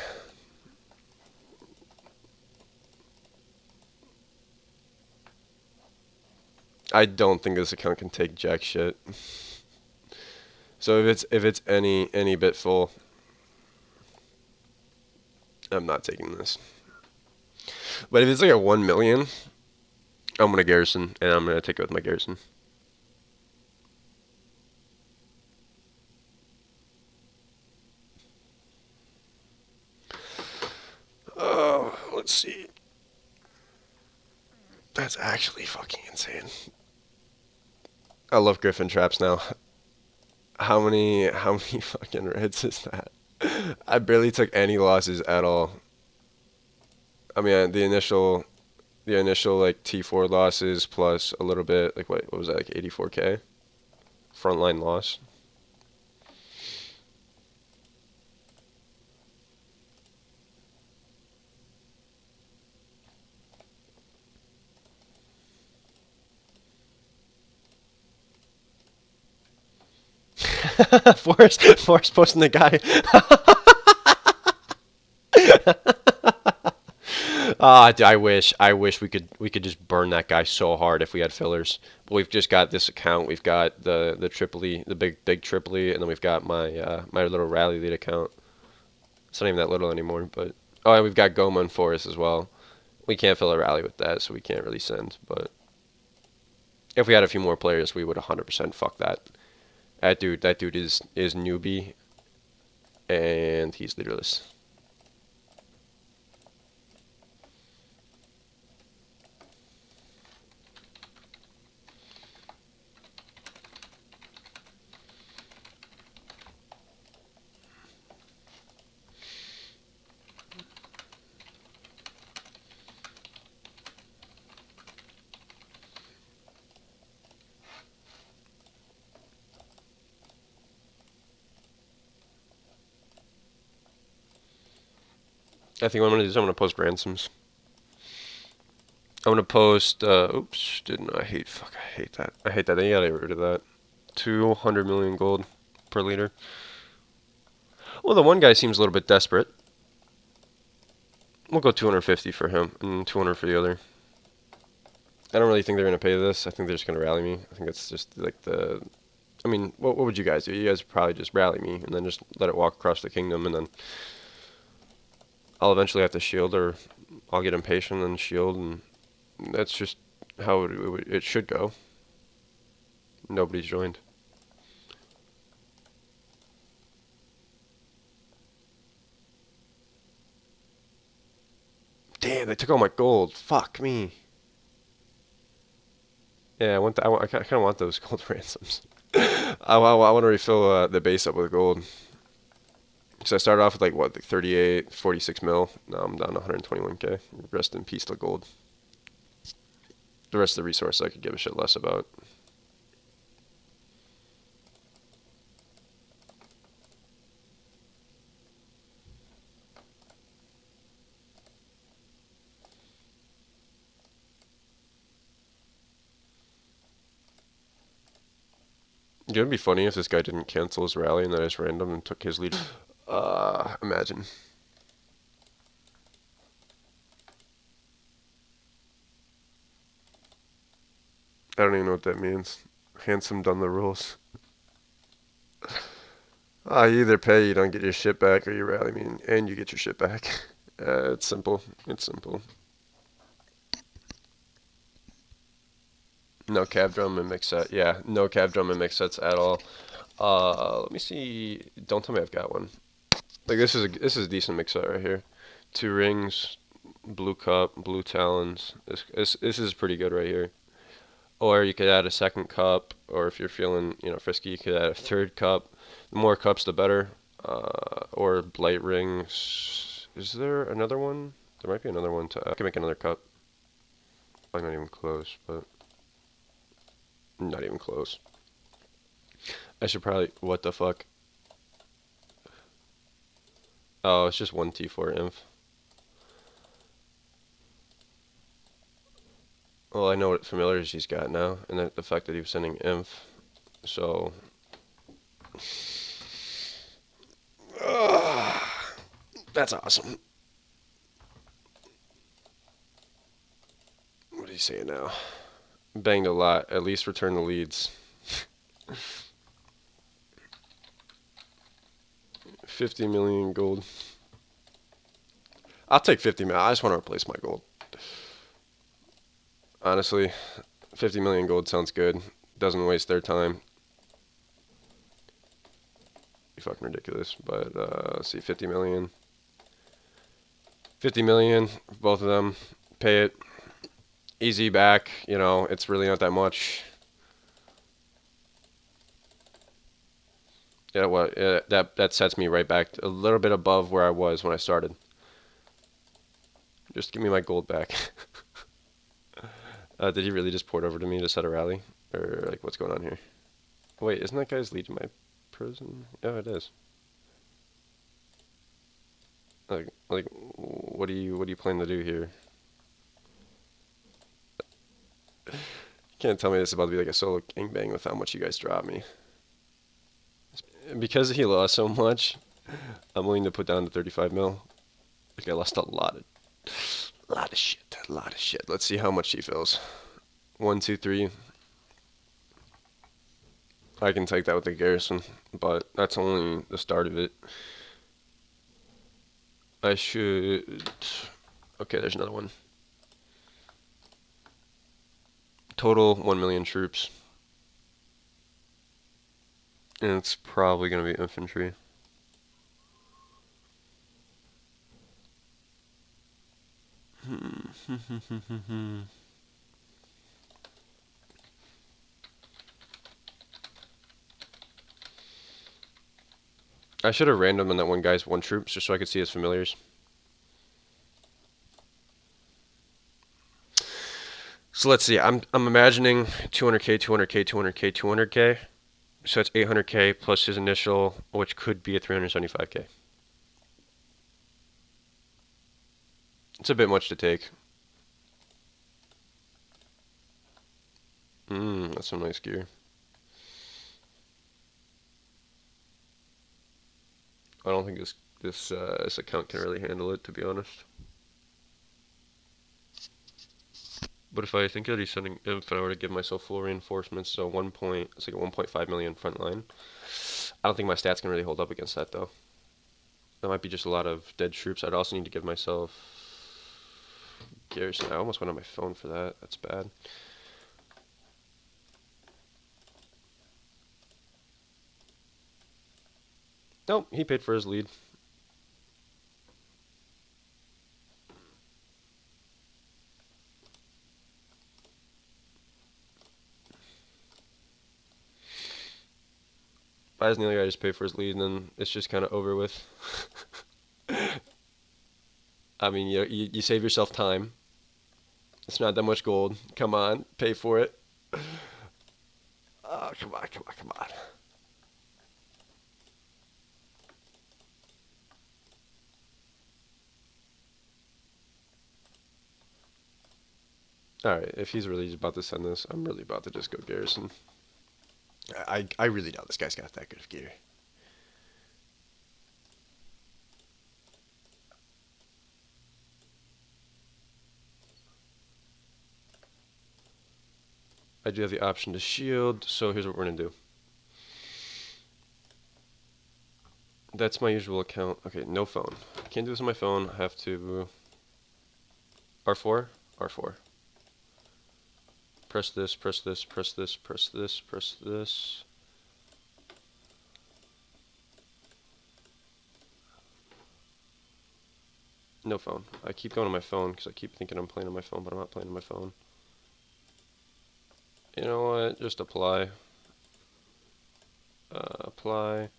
I don't think this account can take jack shit. So if it's any bit full, I'm not taking this. But if it's like a 1 million, I'm gonna garrison and I'm gonna take it with my garrison. Oh, let's see. That's actually fucking insane. I love Griffin traps now. How many fucking reds is that? I barely took any losses at all. I mean, the initial like T4 losses plus a little bit like what was that, like 84k frontline loss. Forrest posting the guy. I wish we could just burn that guy so hard if we had fillers. But we've just got this account. We've got the Tripoli, the big Tripoli, and then we've got my little rally lead account. It's not even that little anymore, but oh, and we've got Goma and Forest as well. We can't fill a rally with that, so we can't really send. But if we had a few more players, we would 100% fuck that. That dude is newbie, and he's leaderless. I think what I'm gonna do is I'm gonna post ransoms. I'm gonna post. Oops, didn't I hate? Fuck, I hate that. I hate that. They gotta get rid of that. 200 million gold per leader. Well, the one guy seems a little bit desperate. We'll go 250 for him and 200 for the other. I don't really think they're gonna pay this. I think they're just gonna rally me. I think it's just like the. I mean, what would you guys do? You guys would probably just rally me and then just let it walk across the kingdom, and then I'll eventually have to shield, or I'll get impatient and shield, and that's just how it should go. Nobody's joined. Damn, they took all my gold. Fuck me. Yeah, I kind of want those gold ransoms. I want to refill the base up with gold. So I started off with like 38, 46 mil. Now I'm down to 121k. Rest in peace to gold. The rest of the resources I could give a shit less about. It would be funny if this guy didn't cancel his rally and then I just random and took his lead. Imagine. I don't even know what that means. Handsome done the rules. You either pay, you don't get your shit back, or you rally me and you get your shit back. It's simple. It's simple. No cab drum and mix set. Yeah, no cab drum and mix sets at all. Let me see. Don't tell me I've got one. Like this is a decent mix set right here. 2 rings, blue cup, blue talons. This is pretty good right here. Or you could add a second cup, or if you're feeling frisky, you could add a third cup. The more cups, the better. Or blight rings. Is there another one? There might be another one to. I can make another cup. Probably not even close, but not even close. I should probably. What the fuck? Oh, it's just one T4 inf. Well, I know what familiars he's got now, and the fact that he was sending inf. So That's awesome. What are you saying now? Banged a lot. At least return the leads. 50 million gold. I'll take 50 million. I just want to replace my gold. Honestly, 50 million gold sounds good. Doesn't waste their time. Be fucking ridiculous. But let's see, 50 million. 50 million, both of them. Pay it. Easy back. You know, it's really not that much. Yeah, well, that sets me right back a little bit above where I was when I started. Just give me my gold back. Did he really just port over to me to set a rally? Or, like, what's going on here? Wait, isn't that guy's lead to my prison? Oh, it is. Like, what do you plan to do here? You can't tell me this is about to be like a solo gangbang with how much you guys drop me. Because he lost so much, I'm willing to put down to 35 mil. Like, I lost a lot of shit. Let's see how much he fills. 1, 2, 3. I can take that with the garrison, but that's only the start of it. I should... Okay, there's another one. Total 1 million troops. And it's probably going to be infantry. I should have random on that one guy's 1 troops just so I could see his familiars. So let's see. I'm imagining 200k, 200k, 200k, 200k. So it's 800k plus his initial, which could be a 375k. It's a bit much to take. That's some nice gear. I don't think this account can really handle it, to be honest. But if I think that he's sending, if I were to give myself full reinforcements, so it's like a 1.5 million front line. I don't think my stats can really hold up against that, though. That might be just a lot of dead troops. I'd also need to give myself garrison. I almost went on my phone for that. That's bad. Nope, he paid for his lead. Why doesn't the other guy just pay for his lead and then it's just kind of over with? I mean, you save yourself time. It's not that much gold. Come on, pay for it. Oh, come on. Alright, if he's really about to send this, I'm really about to just go garrison. I really doubt this guy's got that good of gear. I do have the option to shield, so here's what we're going to do. That's my usual account. Okay, no phone. Can't do this on my phone. I have to... R4? R4. Press this, press this, press this, press this, press this. No phone. I keep going on my phone because I keep thinking I'm playing on my phone, but I'm not playing on my phone. You know what? Just apply. Apply.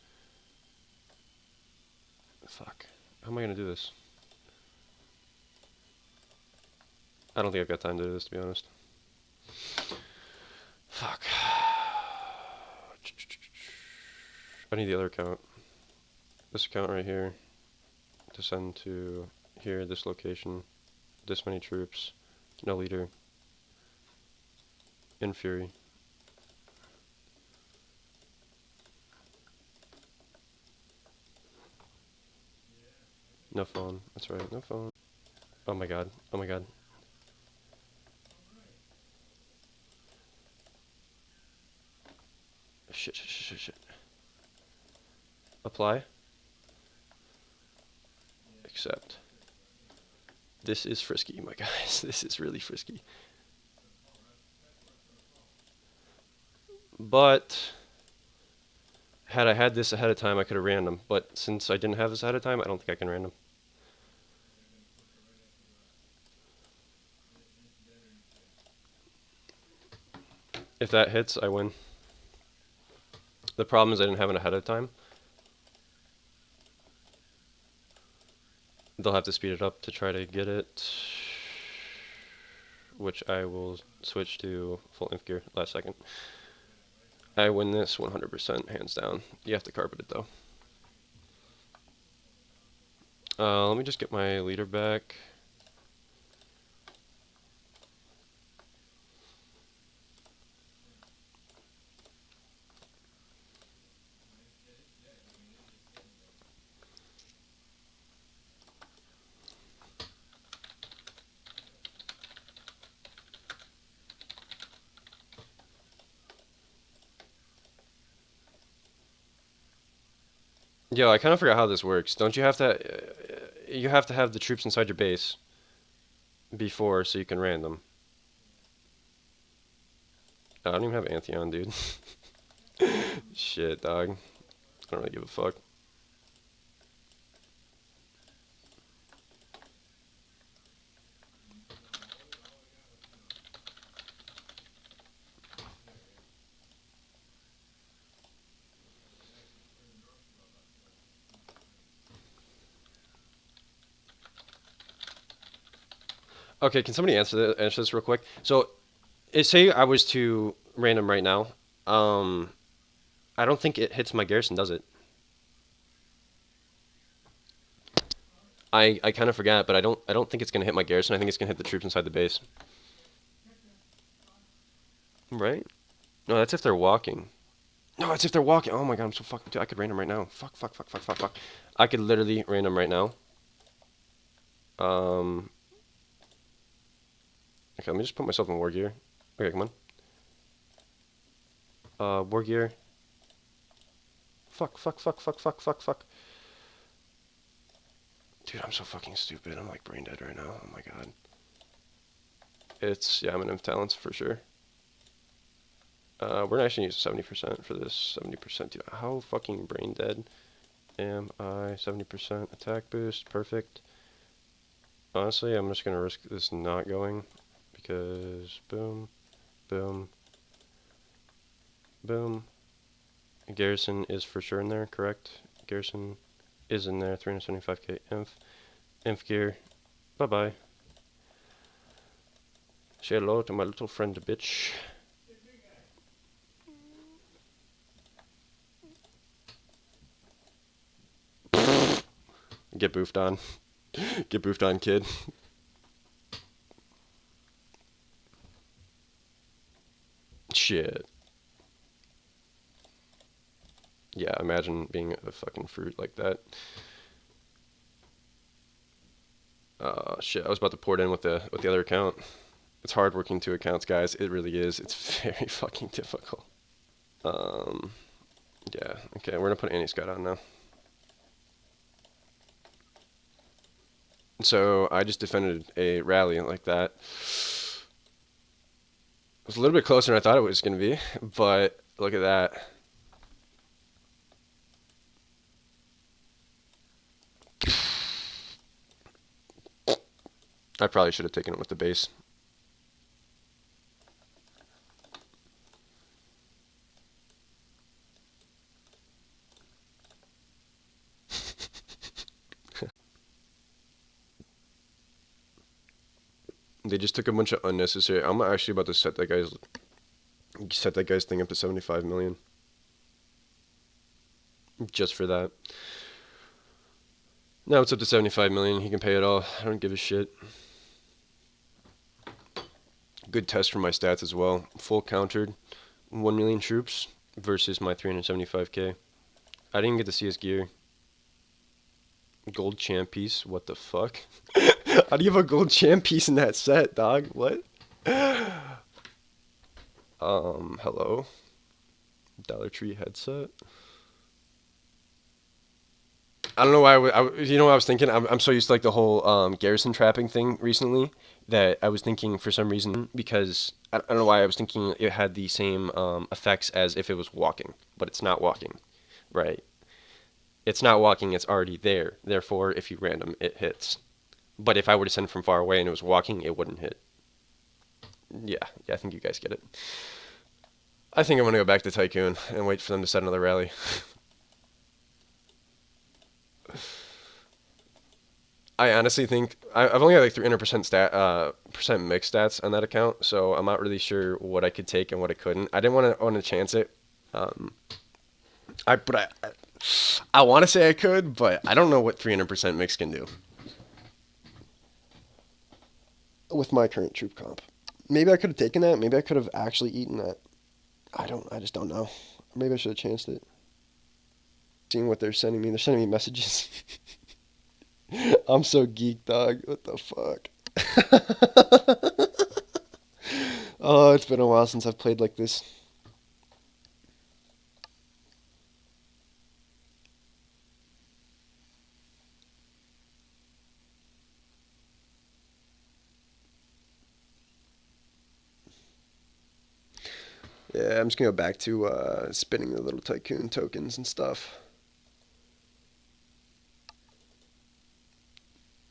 Fuck. How am I going to do this? I don't think I've got time to do this, to be honest. Fuck. I need the other account. This account right here. To send to here, this location. This many troops. No leader. In Fury. No phone. That's right. No phone. Oh my god. Oh my god. Shit, shit, shit, shit, shit. Apply. Accept. This is frisky, my guys. This is really frisky. But had I had this ahead of time, I could have ran them. But since I didn't have this ahead of time, I don't think I can ran them. If that hits, I win. The problem is I didn't have it ahead of time. They'll have to speed it up to try to get it, which I will switch to full inf gear last second. I win this 100%, hands down. You have to carpet it though. Let me just get my leader back. Yo, I kind of forgot how this works. Don't you have to? You have to have the troops inside your base before, so you can ran them. I don't even have Antheon, dude. Shit, dog. I don't really give a fuck. Okay, can somebody answer this real quick? So, say I was to random right now. I don't think it hits my garrison, does it? I kind of forgot, but I don't think it's gonna hit my garrison. I think it's gonna hit the troops inside the base. Right? No, that's if they're walking. No, that's if they're walking. Oh my god, I'm so fucking. Dude, I could random right now. Fuck, fuck, fuck, fuck, fuck, fuck. I could literally random right now. Um. Okay, let me just put myself in war gear. Okay, come on. War gear. Fuck, fuck, fuck, fuck, fuck, fuck, fuck. Dude, I'm so fucking stupid. I'm like brain dead right now. Oh my god. Yeah, I'm an inf talents for sure. We're gonna actually use 70% for this. 70%. Dude, how fucking brain dead am I? 70% attack boost. Perfect. Honestly, I'm just gonna risk this not going because boom, boom, boom. Garrison is for sure in there, correct? Garrison is in there. 375k inf gear. Bye bye. Say hello to my little friend, bitch. Get boofed on. Get boofed on, kid. Shit. Yeah, imagine being a fucking fruit like that. Shit, I was about to pour it in with the other account. It's hard working two accounts, guys. It really is. It's very fucking difficult. Yeah. Okay, we're gonna put anti-scout on now. So I just defended a rally like that. It was a little bit closer than I thought it was gonna be, but look at that. I probably should have taken it with the base. They just took a bunch of unnecessary. I'm actually about to set that guy's thing up to 75 million. Just for that. Now it's up to 75 million. He can pay it all. I don't give a shit. Good test for my stats as well. Full countered 1 million troops versus my 375k. I didn't get to see his gear. Gold champ piece. What the fuck? How do you have a gold champ piece in that set, dog? What? Hello. Dollar Tree headset. I don't know why. You know what I was thinking? I'm so used to like the whole garrison trapping thing recently that I was thinking for some reason because I don't know why I was thinking it had the same effects as if it was walking, but it's not walking, right? It's not walking. It's already there. Therefore, if you random, it hits. But if I were to send from far away and it was walking, it wouldn't hit. Yeah, yeah. I think you guys get it. I think I'm gonna go back to Tycoon and wait for them to set another rally. I honestly think I've only got like 300% percent mixed stats on that account, so I'm not really sure what I could take and what I couldn't. I didn't want to chance it. Um, I want to say I could, but I don't know what 300% mix can do with my current troop comp. Maybe I could have taken that. Maybe I could have actually eaten that. I just don't know. Maybe I should have chanced it. Seeing what they're sending me. They're sending me messages. I'm so geeked, dog. What the fuck? Oh, it's been a while since I've played like this. Yeah, I'm just gonna go back to spinning the little Tycoon tokens and stuff.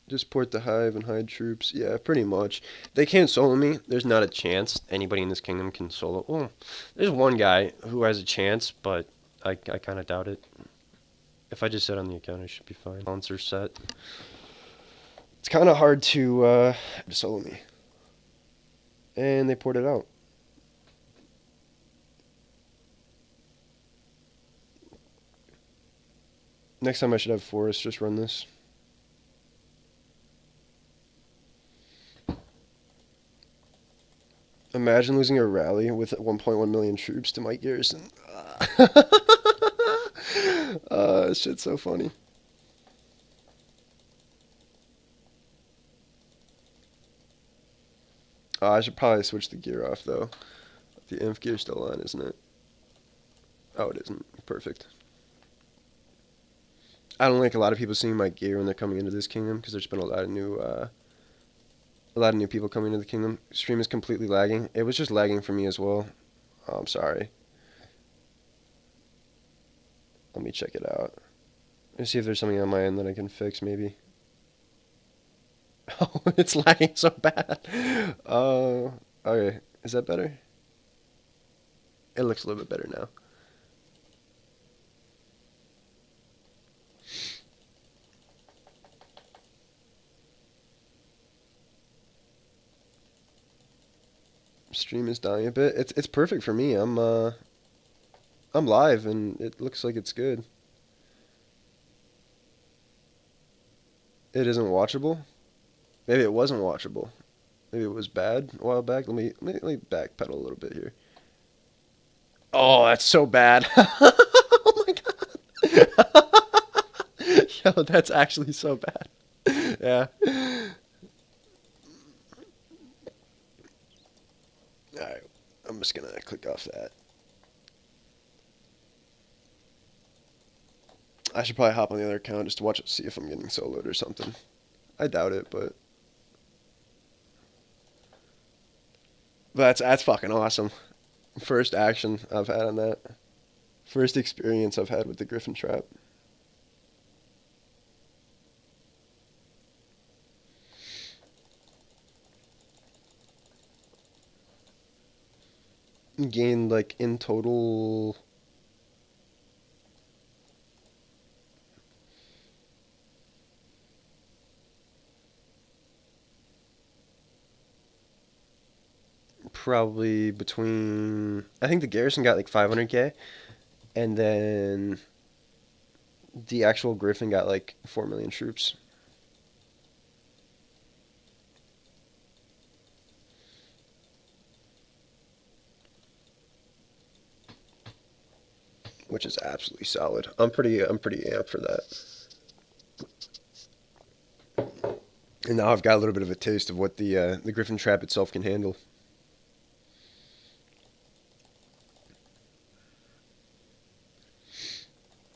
Just port the hive and hide troops. Yeah, pretty much. They can't solo me. There's not a chance anybody in this kingdom can solo. Well, there's one guy who has a chance, but I kind of doubt it. If I just sit on the account, I should be fine. Balance are set. It's kind of hard to solo me. And they poured it out. Next time I should have Forest just run this. Imagine losing a rally with 1.1 million troops to Mike Garrison. Shit's so funny. I should probably switch the gear off, though. The inf gear's still on, isn't it? Oh, it isn't. Perfect. I don't like a lot of people seeing my gear when they're coming into this kingdom because there's been a lot of new people coming into the kingdom. Stream is completely lagging. It was just lagging for me as well. Oh, I'm sorry. Let me check it out. Let's see if there's something on my end that I can fix, maybe. Oh, it's lagging so bad. Okay. Is that better? It looks a little bit better now. Stream is dying a bit. It's perfect for me. I'm live and it looks like it's good. It isn't watchable. Maybe it wasn't watchable. Maybe it was bad a while back. Let me backpedal a little bit here. Oh, that's so bad. Oh my god. Yo, that's actually so bad. Yeah. Alright. I'm just gonna click off that. I should probably hop on the other account just to watch it, see if I'm getting soloed or something. I doubt it, but that's fucking awesome. First action I've had on that. First experience I've had with the Griffin Trap. Gained like in total probably between I think the garrison got like 500k and then the actual Griffin got like 4 million troops. Which is absolutely solid. I'm pretty amped for that. And now I've got a little bit of a taste of what the Griffin Trap itself can handle.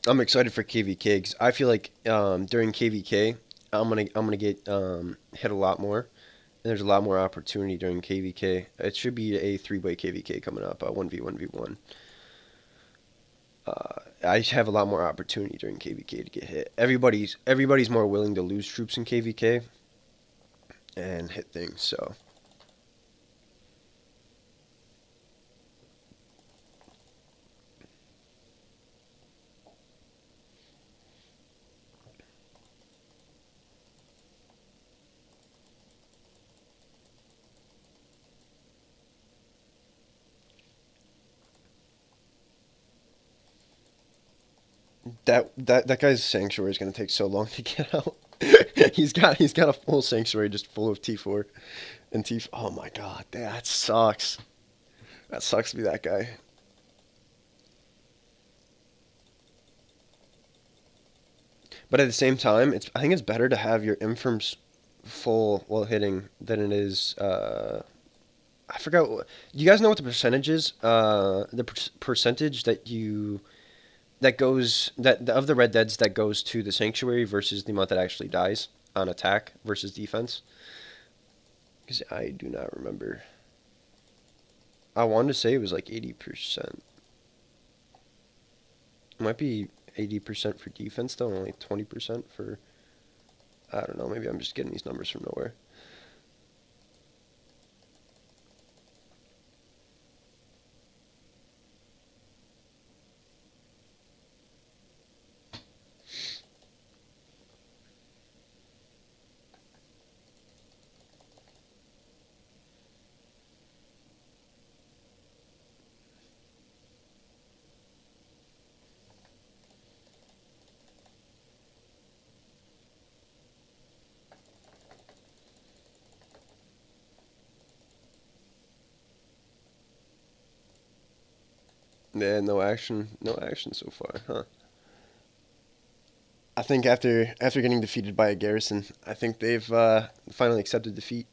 I'm excited for KVK because I feel like during KVK I'm gonna get hit a lot more, and there's a lot more opportunity during KVK. It should be a three-way KVK coming up, 1v1v1. I have a lot more opportunity during KVK to get hit. Everybody's more willing to lose troops in KVK and hit things. So that guy's sanctuary is gonna take so long to get out. he's got a full sanctuary just full of T4 and T. Oh my god, that sucks. That sucks to be that guy. But at the same time, I think it's better to have your infirms full while hitting than it is. I forgot. Do you guys know what the percentage is? The percentage that goes that of the red deads that goes to the sanctuary versus the amount that actually dies on attack versus defense. Because I do not remember. I wanted to say it was like 80%. It might be 80% for defense though, and only 20% for. I don't know. Maybe I'm just getting these numbers from nowhere. Yeah, no action, no action so far, huh? I think after getting defeated by a garrison, I think they've finally accepted defeat.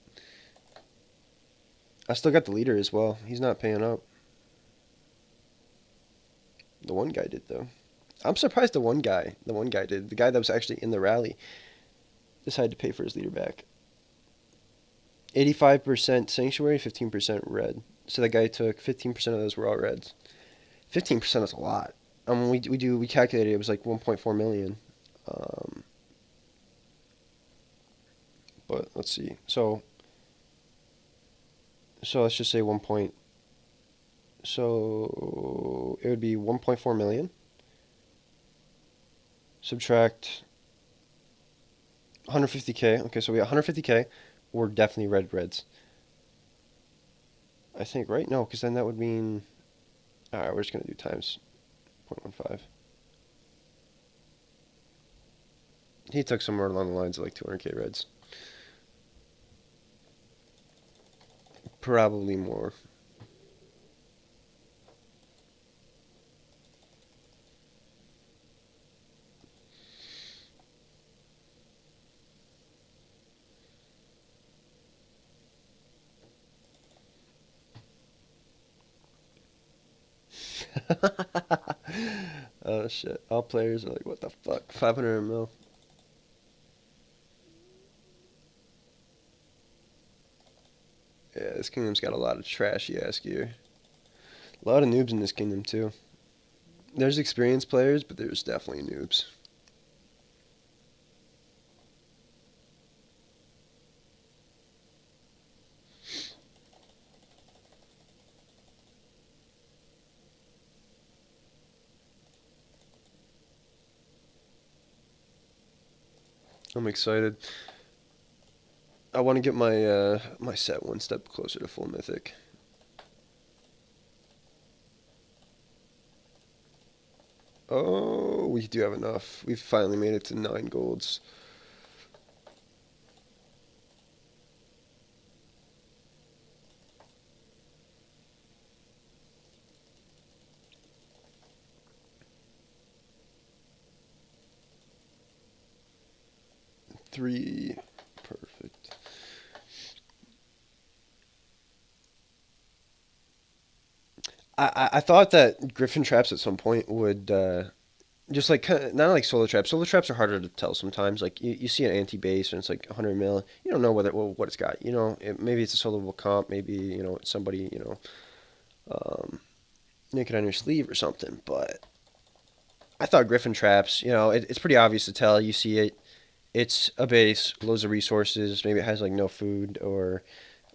I still got the leader as well. He's not paying up. The one guy did though. I'm surprised the one guy did. The guy that was actually in the rally decided to pay for his leader back. 85% sanctuary, 15% red. So that guy took 15% of those were all reds. 15% is a lot. We calculated it was like 1.4 million. Um, but let's see. So let's just say 1 point. So it would be 1.4 million. Subtract 150k. Okay, so we got 150k. We're definitely reds. I think, right? No, because then that would mean. All right, we're just gonna do times 0.15. He took somewhere along the lines of like 200k reds. Probably more. Oh shit! All players are like, what the fuck? 500 mil. Yeah, this kingdom's got a lot of trashy ass gear. A lot of noobs in this kingdom too. There's experienced players, but there's definitely noobs. I'm excited. I want to get my set one step closer to full mythic. Oh, we do have enough. We've finally made it to 9 golds. Three. Perfect. I thought that griffin traps at some point would just like not like solar traps. Solar traps are harder to tell sometimes. Like you see an anti base and it's like 100 mil. You don't know whether what it's got. Maybe it's a soloable comp. Maybe it's somebody naked on your sleeve or something. But I thought griffin traps. It's pretty obvious to tell. You see it. It's a base, loads of resources. Maybe it has like no food, or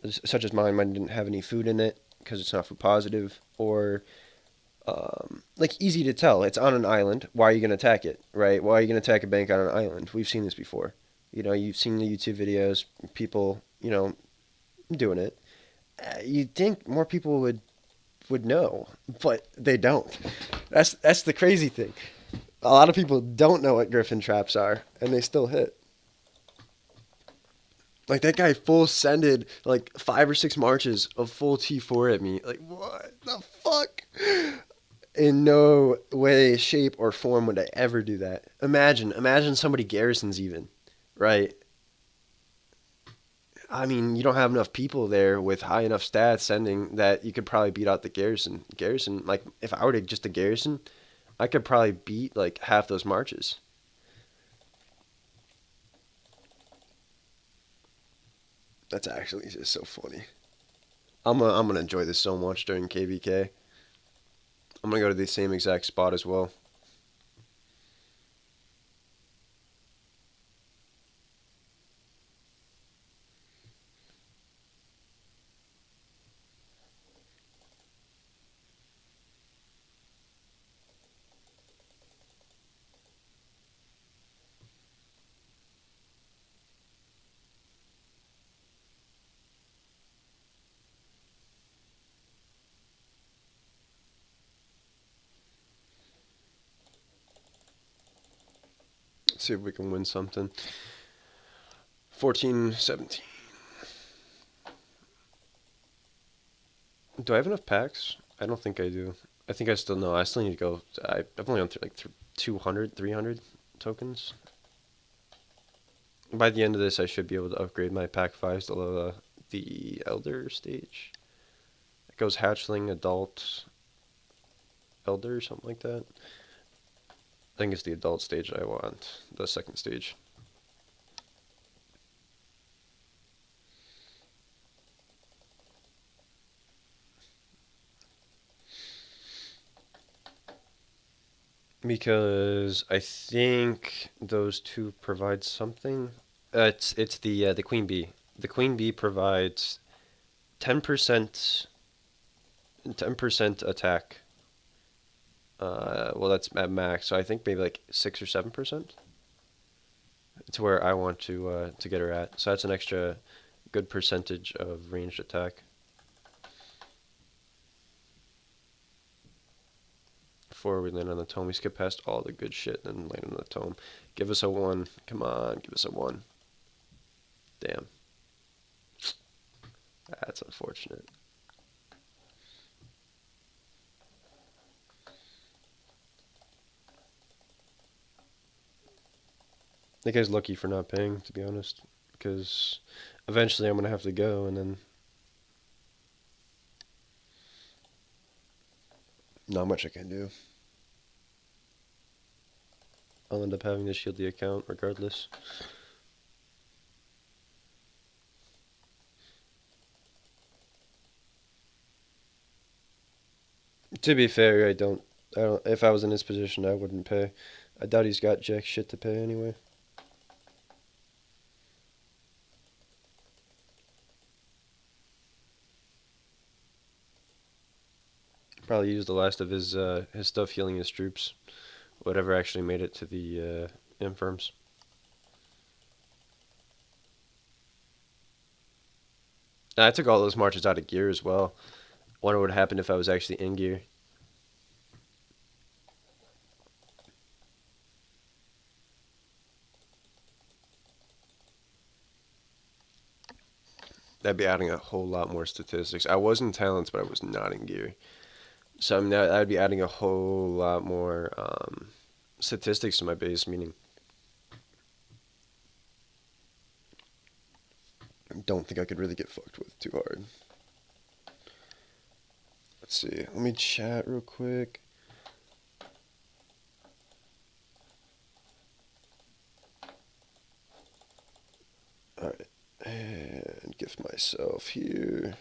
such as mine. Mine didn't have any food in it because it's not food positive, or like easy to tell. It's on an island. Why are you going to attack it, right? Why are you going to attack a bank on an island? We've seen this before. You've seen the YouTube videos, people, doing it. You'd think more people would know, but they don't. That's the crazy thing. A lot of people don't know what griffin traps are, and they still hit. Like that guy full sended like 5 or 6 marches of full T4 at me. Like what the fuck? In no way, shape, or form would I ever do that. Imagine somebody garrisons even, right? I mean, you don't have enough people there with high enough stats sending that you could probably beat out the garrison. Garrison, like if I were to just a garrison, I could probably beat like half those marches. That's actually just so funny. I'm gonna enjoy this so much during KVK. I'm gonna go to the same exact spot as well. See if we can win something. 14-17. Do I have enough packs? I don't think I do. I think I still know. I still need to go. I've only gone through like 200, 300 tokens. By the end of this, I should be able to upgrade my pack 5s to the Elder stage. It goes Hatchling, Adult, Elder, something like that. I think it's the Adult stage I want, the second stage. Because I think those two provide something. It's the queen bee. The queen bee provides 10% attack. Well, that's at max, so I think maybe like 6 or 7%. It's where I want to get her at. So that's an extra good percentage of ranged attack. Before we land on the tome, we skip past all the good shit and then land on the tome. Give us a 1. Come on, give us a 1. Damn. That's unfortunate. That guy's lucky for not paying, to be honest, because eventually I'm gonna have to go, and then not much I can do. I'll end up having to shield the account regardless. To be fair, I don't. If I was in his position, I wouldn't pay. I doubt he's got jack shit to pay anyway. Probably used the last of his stuff healing his troops. Whatever actually made it to the infirms. I took all those marches out of gear as well. Wonder what would happen if I was actually in gear. That'd be adding a whole lot more statistics. I was in talents, but I was not in gear. So I mean, that would be adding a whole lot more statistics to my base, meaning I don't think I could really get fucked with too hard. Let's see. Let me chat real quick. All right, and gift myself here.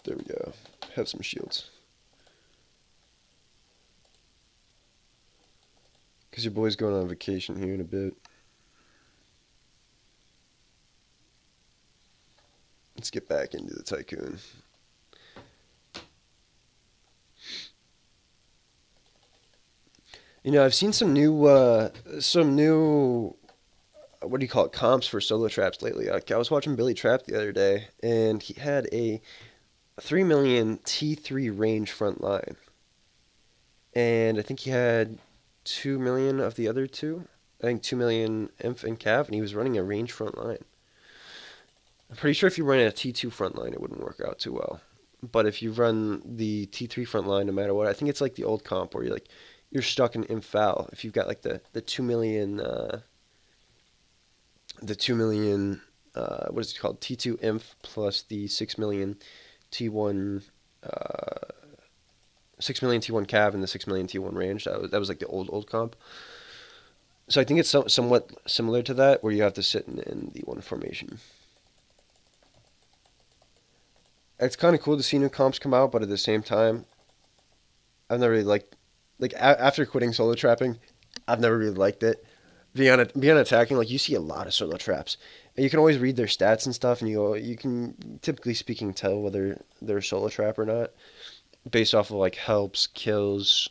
There we go. Have some shields. Because your boy's going on vacation here in a bit. Let's get back into the Tycoon. You know, I've seen some new, what do you call it, comps for solo traps lately. Like, I was watching Billy Trap the other day, and he had a 3 million T3 range front line. And I think he had 2 million of the other two. I think 2 million Inf and Cav, and he was running a range front line. I'm pretty sure if you run a T2 front line, it wouldn't work out too well. But if you run the T3 front line, no matter what, I think it's like the old comp where you're stuck in Infal. If you've got like the 2 million what is it called, T2 Inf plus the 6 million T1 uh, 6 million T1 Cav and the 6 million T1 range. That was like the old comp. So I think it's somewhat similar to that, where you have to sit in the one formation. It's kind of cool to see new comps come out, but at the same time, I've never really after quitting solo trapping, I've never really liked it. Beyond attacking, like you see a lot of solo traps, and you can always read their stats and stuff, and you can typically speaking tell whether they're a solo trap or not based off of like helps, kills,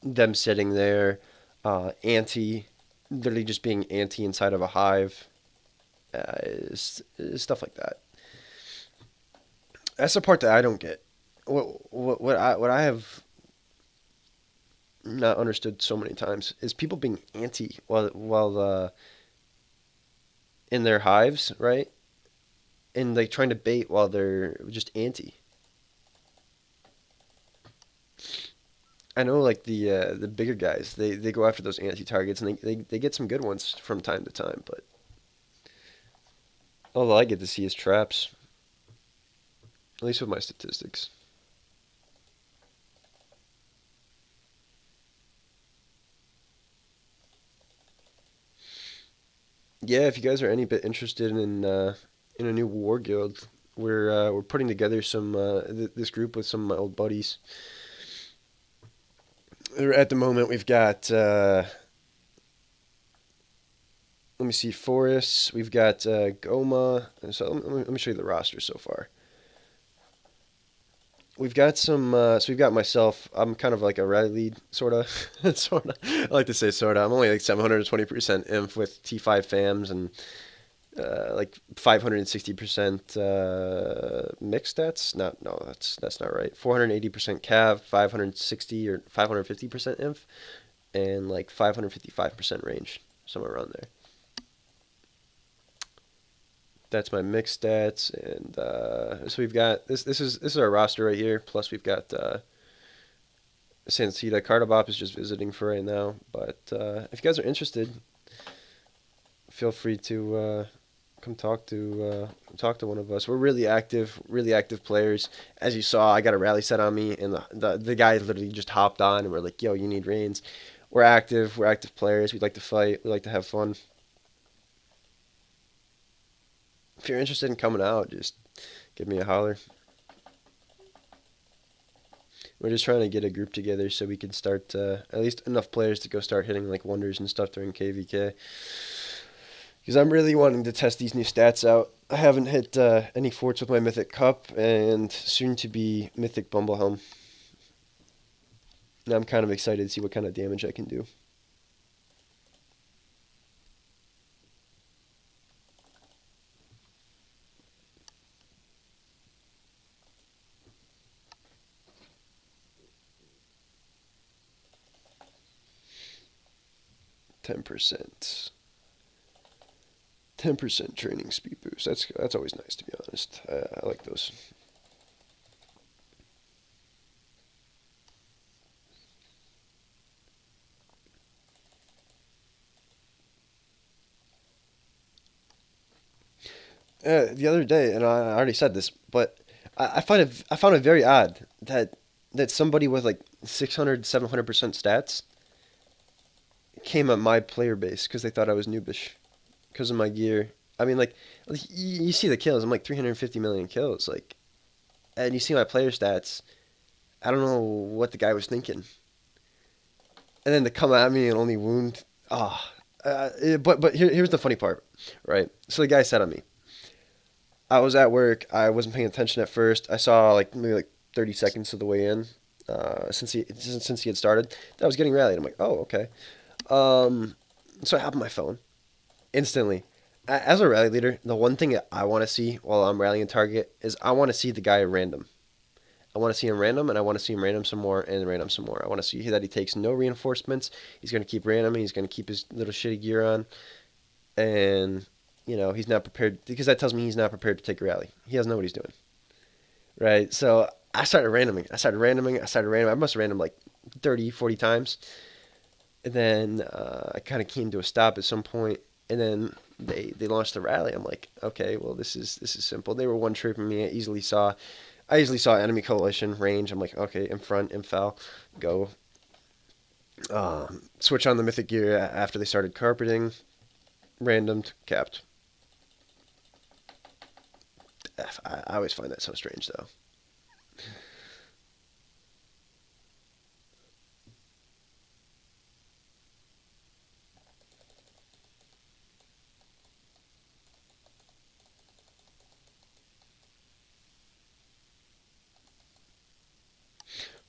them sitting there, anti, literally just being anti inside of a hive, stuff like that. That's the part that I don't get. What I have not understood so many times is people being anti while in their hives, right? And like trying to bait while they're just anti. I know like the bigger guys, they go after those anti targets and they get some good ones from time to time, but all I get to see is traps, at least with my statistics. Yeah, if you guys are any bit interested in a new war guild, we're putting together this group with some of my old buddies. At the moment, we've got let me see, Forest. We've got Goma. So let me show you the roster so far. We've got some. So we've got myself. I'm kind of like a rally lead, sorta, sorta. I like to say sorta. I'm only like 720% inf with T5 fams and like 560% mixed stats. Not no, that's not right. 480% cav, 560 or 550% inf, and like 555% range, somewhere around there. That's my mixed stats, and so we've got this. This is our roster right here. Plus we've got Sansita. Cardabop is just visiting for right now, but if you guys are interested, feel free to come talk to one of us. We're really active players. As you saw, I got a rally set on me, and the guy literally just hopped on, and we're like, "Yo, you need reins." We're active. We're active players. We like to fight. We like to have fun. If you're interested in coming out, just give me a holler. We're just trying to get a group together so we can start at least enough players to go start hitting like wonders and stuff during KVK. Because I'm really wanting to test these new stats out. I haven't hit any forts with my Mythic Cup and soon to be Mythic Bumblehelm. And I'm kind of excited to see what kind of damage I can do. %. 10% training speed boost. That's always nice, to be honest. I like those. The other day, and I already said this, but I found it very odd that somebody with like 600, 700% stats came at my player base because they thought I was noobish because of my gear. I mean, like, you see the kills. I'm like 350 million kills. Like, and you see my player stats. I don't know what the guy was thinking. And then to come at me and only wound. Ah. But here's the funny part, right? So the guy said on me. I was at work. I wasn't paying attention at first. I saw like maybe like 30 seconds of the way in, since he had started. That I was getting rallied. I'm like, oh, okay. Um, so I hop on my phone instantly. As a rally leader, the one thing that I want to see while I'm rallying a target is I want to see the guy random. I want to see him random, and I want to see him random some more and random some more. I want to see that he takes no reinforcements. He's going to keep random. He's going to keep his little shitty gear on, and he's not prepared because that tells me he's not prepared to take a rally. He doesn't know what he's doing, right? So I started randoming. I must have random like 30, 40 times, and then I kind of came to a stop at some point, and then they launched the rally. I'm like, okay, well this is simple. They were one tripping me. I easily saw enemy coalition range. I'm like, okay, in front, infal, go. Switch on the mythic gear after they started carpeting. Randomed, capped. I always find that so strange, though.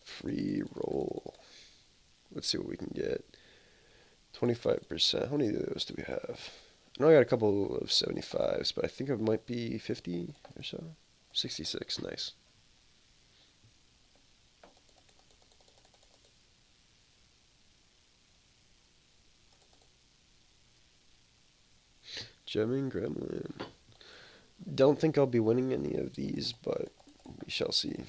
Free roll. Let's see what we can get. 25%. How many of those do we have? I know I got a couple of 75s, but I think it might be 50 or so. 66, nice. Gemming Gremlin. Don't think I'll be winning any of these, but we shall see.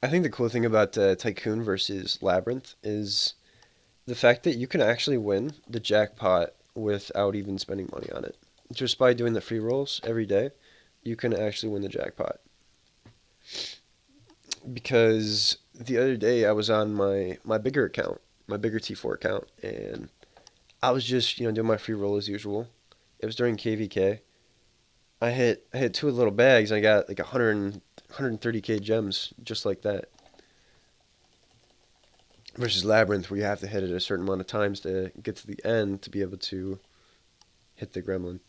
I think the cool thing about Tycoon versus Labyrinth is the fact that you can actually win the jackpot without even spending money on it. Just by doing the free rolls every day, you can actually win the jackpot. Because the other day I was on my bigger account, my bigger T4 account, and I was just doing my free roll as usual. It was during KVK. I hit two little bags. And I got like 130k gems just like that. Versus Labyrinth, where you have to hit it a certain amount of times to get to the end to be able to hit the gremlin.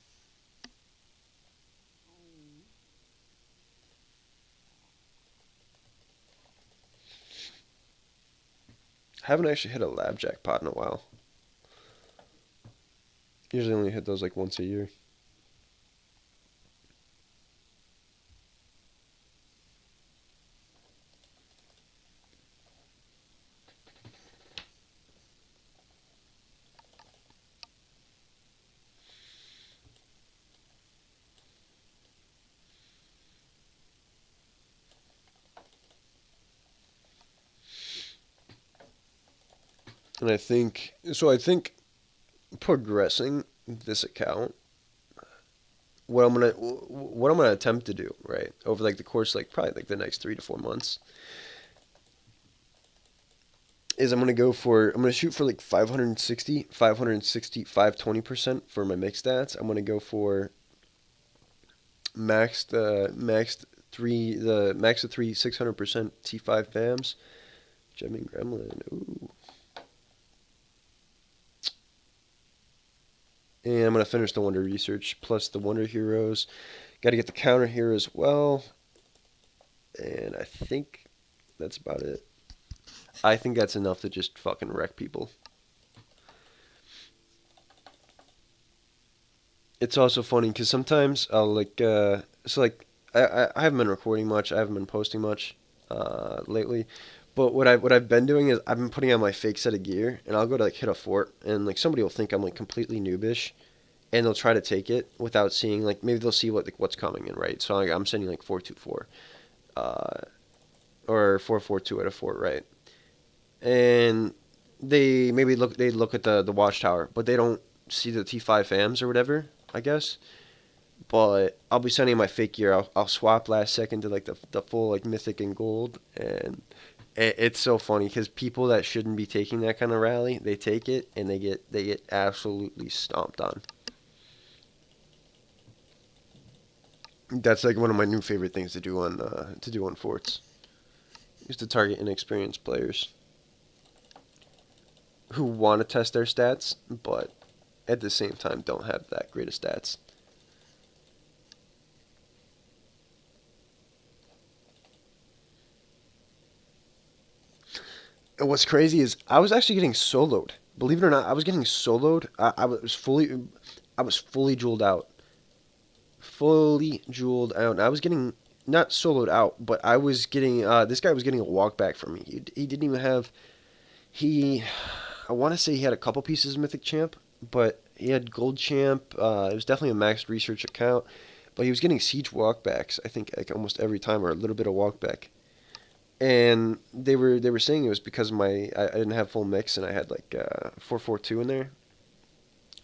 I haven't actually hit a lab jackpot in a while. Usually only hit those like once a year. And I think progressing this account, what I'm gonna attempt to do, right, over like the course like probably like the next 3 to 4 months, is I'm gonna shoot for like 560, 520% for my mix stats. I'm gonna go for max of three 600% T5 FAMs. Gemming Gremlin. Ooh. And I'm gonna finish the Wonder Research plus the Wonder Heroes. Got to get the counter here as well. And I think that's about it. I think that's enough to just fucking wreck people. It's also funny because sometimes I'll I haven't been recording much. I haven't been posting much lately. But what I've been doing is I've been putting on my fake set of gear, and I'll go to like hit a fort, and like somebody will think I'm like completely noobish, and they'll try to take it without seeing like maybe they'll see what's coming in, right? So I'm sending like 424, or 442 at a fort, right? and they look at the watchtower, but they don't see the T5 fams or whatever, I guess. But I'll be sending my fake gear. I'll swap last second to like the full like mythic and gold, and it's so funny because people that shouldn't be taking that kind of rally, they take it and they get absolutely stomped on. That's like one of my new favorite things to do on forts is to target inexperienced players who want to test their stats, but at the same time don't have that great of stats. And what's crazy is I was actually getting soloed. Believe it or not, I was getting soloed. I was fully jeweled out, fully jeweled out. I was getting not soloed out, but I was getting. This guy was getting a walk back from me. He didn't even have. He, I want to say he had a couple pieces of Mythic Champ, but he had Gold Champ. It was definitely a maxed research account, but he was getting siege walkbacks. I think like almost every time, or a little bit of walkback. And they were saying it was because I didn't have full mix and I had like 442 in there,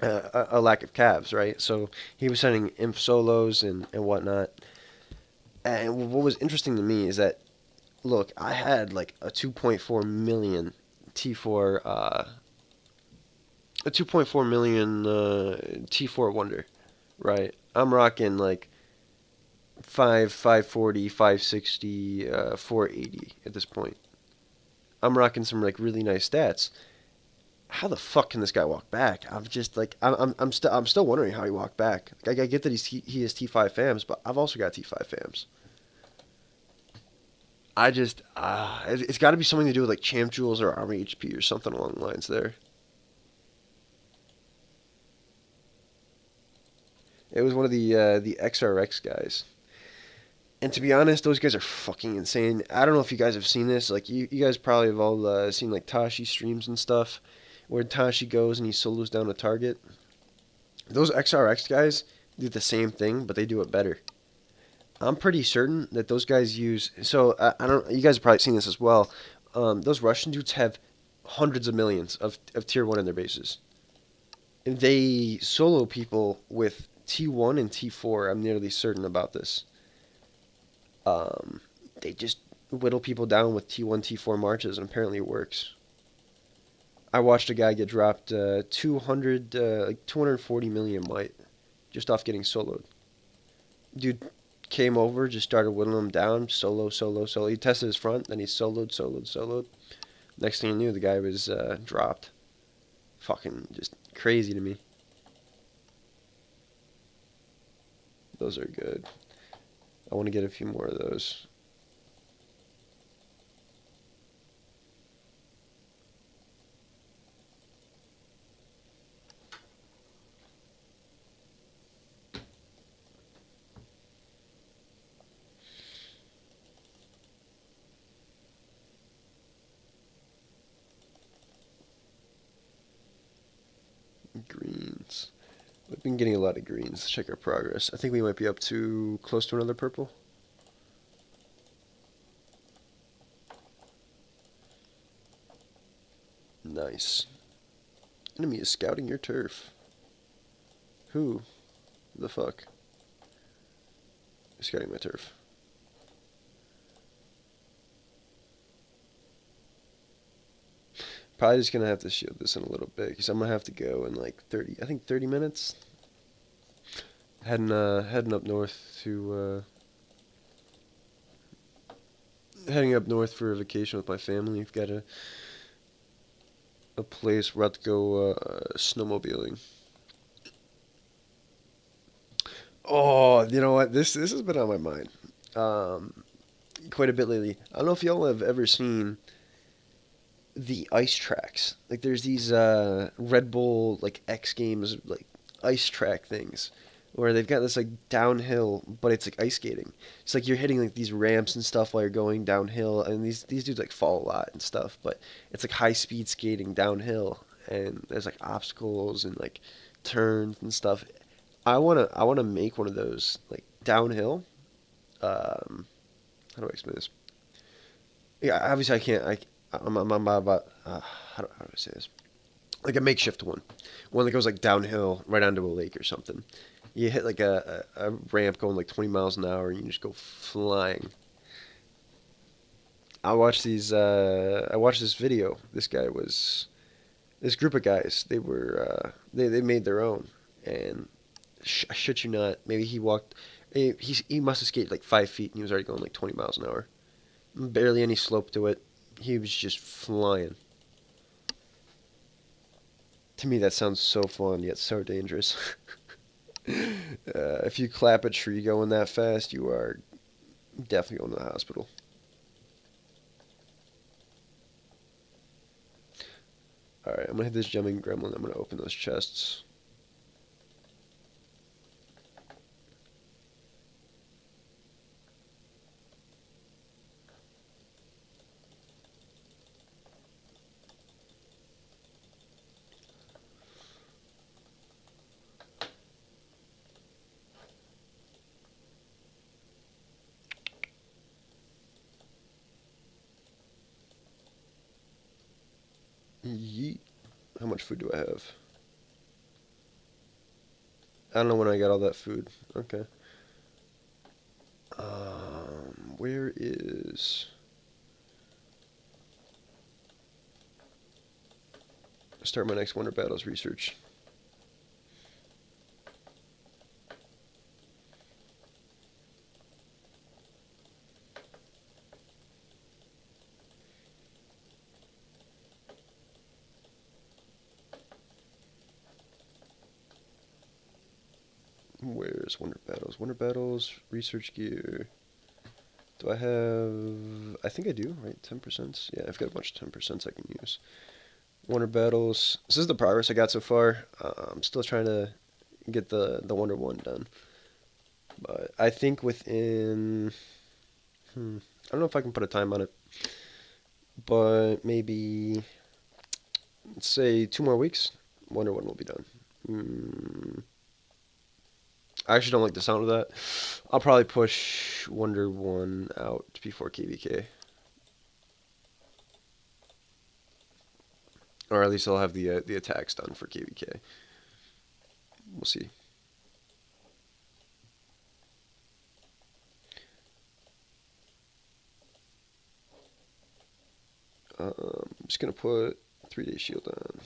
a lack of calves, right? So he was sending imp solos and whatnot. And what was interesting to me is that look, I had like a 2.4 million T4 a 2.4 million T4 Wonder, right? I'm rocking like 540, 560, 480 at this point. I'm rocking some like really nice stats. How the fuck can this guy walk back? I'm just like I'm still wondering how he walked back. Like, I get that he has T5 fams, but I've also got T5 fams. I just it's got to be something to do with like champ jewels or army HP or something along the lines there. It was one of the XRX guys. And to be honest, those guys are fucking insane. I don't know if you guys have seen this. Like you guys probably have all seen like Tashi streams and stuff, where Tashi goes and he solos down a target. Those XRX guys do the same thing, but they do it better. I'm pretty certain that those guys use. So I don't. You guys have probably seen this as well. Those Russian dudes have hundreds of millions of tier one in their bases. And they solo people with T1 and T4. I'm nearly certain about this. Um, they just whittle people down with T1, T4 marches, and apparently it works. I watched a guy get dropped 200, like 240 million might just off getting soloed. Dude came over, just started whittling him down, solo, solo, solo. He tested his front, then he soloed, soloed, soloed. Next thing you knew, the guy was dropped. Fucking just crazy to me. Those are good. I want to get a few more of those. Greens. We've been getting a lot of greens. Let's check our progress. I think we might be up to close to another purple. Nice. Enemy is scouting your turf. Who the fuck is scouting my turf? Probably just gonna have to shield this in a little bit because I'm gonna have to go in like 30. I think 30 minutes. Heading up north to heading up north for a vacation with my family. We've got a place we're about to go snowmobiling. Oh, you know what? This has been on my mind quite a bit lately. I don't know if y'all have ever seen the ice tracks. Like there's these Red Bull like X Games like ice track things where they've got this like downhill, but it's like ice skating. It's like you're hitting like these ramps and stuff while you're going downhill, and these dudes like fall a lot and stuff. But it's like high speed skating downhill, and there's like obstacles and like turns and stuff. I wanna make one of those like downhill. How do I explain this? Yeah, obviously I can't. I'm about how do I say this? Like a makeshift one that goes like downhill right onto a lake or something. You hit like a ramp going like 20 miles an hour, and you just go flying. I watched this video. This group of guys. They made their own, and I shit you not, maybe he walked. He must have skated like 5 feet, and he was already going like 20 miles an hour. Barely any slope to it. He was just flying. To me, that sounds so fun yet so dangerous. If you clap a tree going that fast, you are definitely going to the hospital. All right, I'm gonna hit this jumping gremlin. I'm gonna open those chests. Yeet. How much food do I have? I don't know when I got all that food. Okay. Where is? Start my next Wonder Battles research. Where's Wonder Battles? Wonder Battles research gear. Do I have? I think I do. Right, 10%. Yeah, I've got a bunch of 10% I can use. Wonder Battles. This is the progress I got so far. I'm still trying to get the Wonder One done, but I think within. I don't know if I can put a time on it, but maybe let's say 2 more weeks. Wonder One will be done. I actually don't like the sound of that. I'll probably push Wonder One out before KVK, or at least I'll have the attacks done for KVK. We'll see. I'm just gonna put 3-day shield on.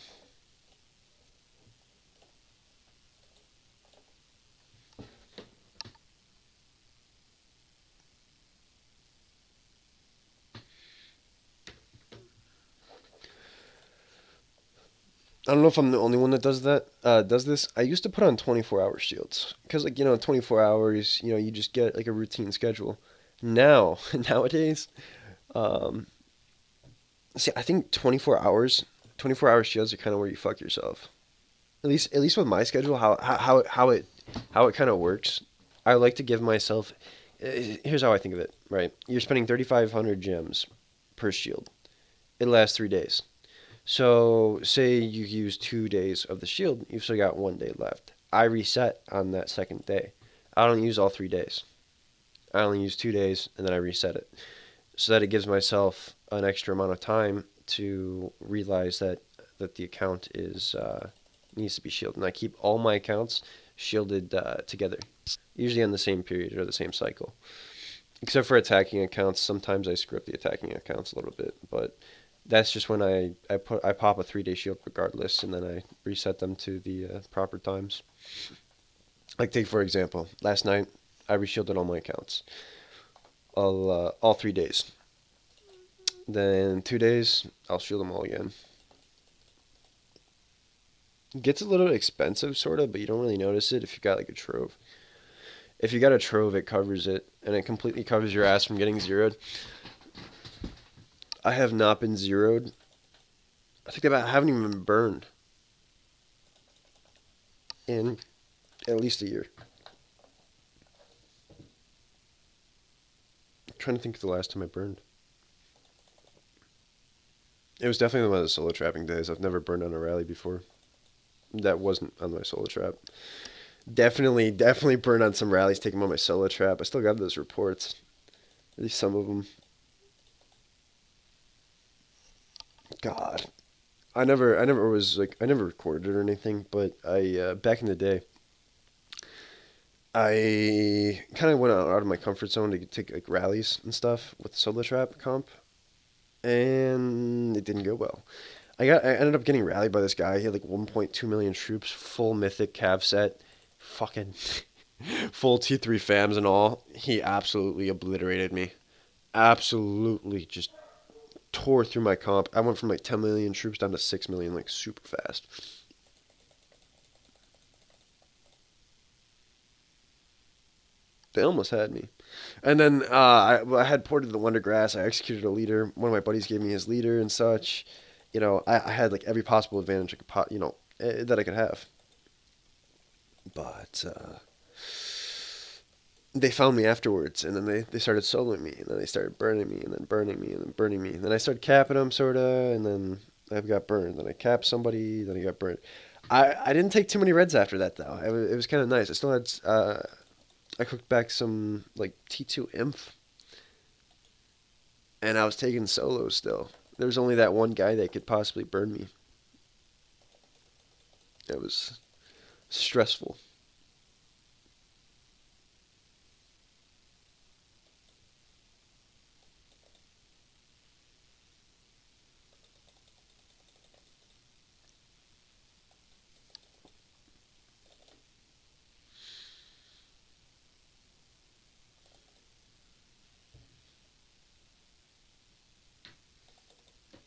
I don't know if I'm the only one that does that. Does this? I used to put on 24-hour shields because, like, 24 hours. You just get like a routine schedule. Now, nowadays, um, see, I think 24 hour shields are kind of where you fuck yourself. At least with my schedule, how it kind of works. I like to give myself. Here's how I think of it. Right, you're spending 3,500 gems per shield. It lasts 3 days. So, say you use 2 days of the shield, you've still got 1 day left. I reset on that second day. I don't use all 3 days. I only use 2 days and then I reset it. So that it gives myself an extra amount of time to realize that the account is needs to be shielded. And I keep all my accounts shielded together, usually on the same period or the same cycle. Except for attacking accounts, sometimes I screw up the attacking accounts a little bit, but that's just when I pop a 3-day shield regardless, and then I reset them to the proper times. Like take for example, last night I reshielded all my accounts, all 3 days. Then 2 days I'll shield them all again. It gets a little expensive, sort of, but you don't really notice it if you've got like a trove. If you got a trove, it covers it, and it completely covers your ass from getting zeroed. I have not been zeroed. I haven't even been burned in at least a year. I'm trying to think of the last time I burned. It was definitely one of the solo trapping days. I've never burned on a rally before. That wasn't on my solo trap. Definitely burned on some rallies taking on my solo trap. I still got those reports. At least some of them. God, I never was like, I never recorded or anything, but I back in the day, I kind of went out of my comfort zone to take like rallies and stuff with solo trap comp, and it didn't go well. I ended up getting rallied by this guy. He had like 1.2 million troops, full mythic cav set, fucking full T3 fams and all. He absolutely obliterated me. Absolutely just tore through my comp. I went from like 10 million troops down to 6 million like super fast. They almost had me. And then I had ported the Wondergrass. I executed a leader. One of my buddies gave me his leader and such. I had like every possible advantage I could, that I could have. But they found me afterwards, and then they started soloing me, and then they started burning me, and then burning me, and then burning me. And then I started capping them, sorta, and then I got burned. Then I capped somebody, then I got burned. I didn't take too many reds after that, though. It was kind of nice. I still had, I cooked back some, like, T2 Inf, and I was taking solos still. There was only that one guy that could possibly burn me. It was stressful.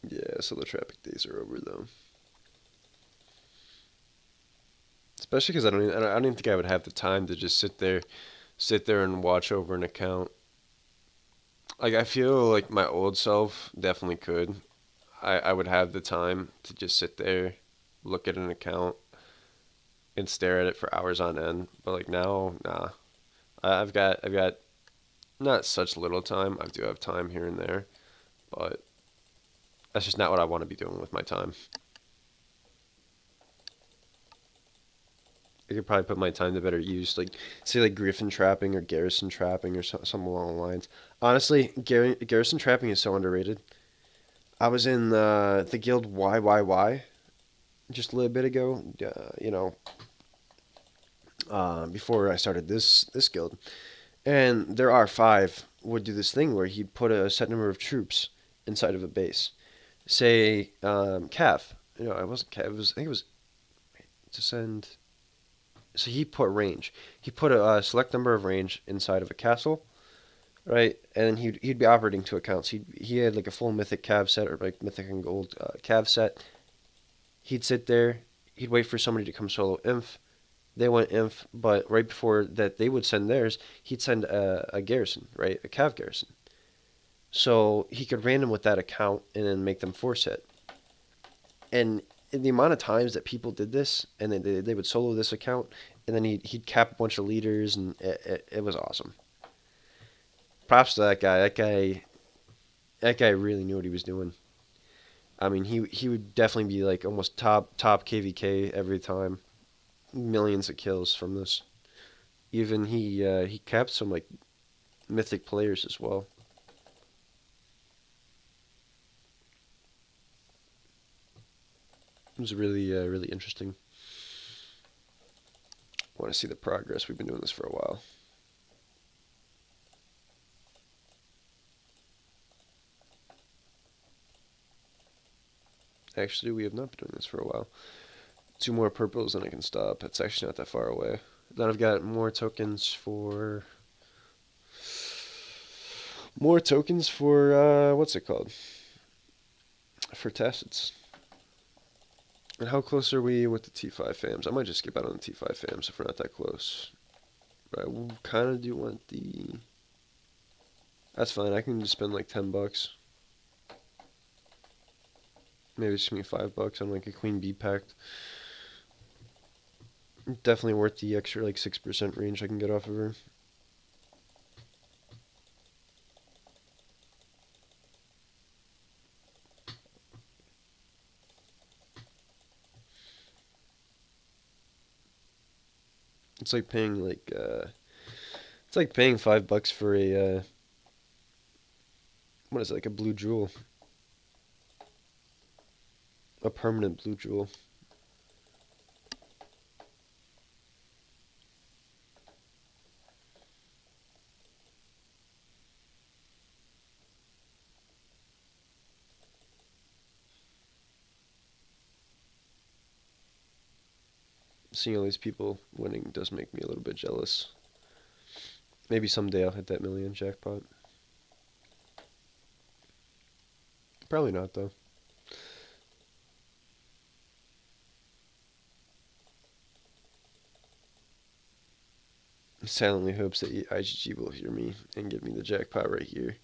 Yeah, so the traffic days are over, though. Especially because I don't even think I would have the time to just sit there and watch over an account. Like I feel like my old self definitely could. I would have the time to just sit there, look at an account, and stare at it for hours on end. But like now, nah. I've got not such little time. I do have time here and there, but that's just not what I want to be doing with my time. I could probably put my time to better use, like say like griffin trapping or garrison trapping or something along the lines. Honestly, garrison trapping is so underrated. I was in the guild YYY just a little bit ago. Before I started this guild, and their R5 would do this thing where he'd put a set number of troops inside of a base. Say Cav. It wasn't Cav. I think it was to send. So he put range. He put a select number of range inside of a castle, right? And he'd be operating two accounts. He had like a full mythic cav set or like mythic and gold cav set. He'd sit there. He'd wait for somebody to come solo inf. They went inf, but right before that they would send theirs, he'd send a garrison, right? A cav garrison. So he could random with that account and then make them force hit. And in the amount of times that people did this, and then they would solo this account, and then he'd cap a bunch of leaders, and it was awesome. Props to that guy. That guy really knew what he was doing. I mean, he would definitely be like almost top KVK every time. Millions of kills from this. Even he capped some like mythic players as well. It was really interesting. I want to see the progress. We've been doing this for a while. Actually, we have not been doing this for a while. Two more purples and I can stop. It's actually not that far away. Then I've got more tokens for what's it called? For tacits. And how close are we with the T5 fams? I might just skip out on the T5 fams if we're not that close. But I kind of do want the. That's fine. I can just spend like $10. Maybe just give me $5 on like a Queen Bee pact. Definitely worth the extra like 6% range I can get off of her. It's like paying $5 for a what is it, like a blue jewel. A permanent blue jewel. Seeing all these people winning does make me a little bit jealous. Maybe someday I'll hit that million jackpot. Probably not though. Silently hopes that IGG will hear me and give me the jackpot right here.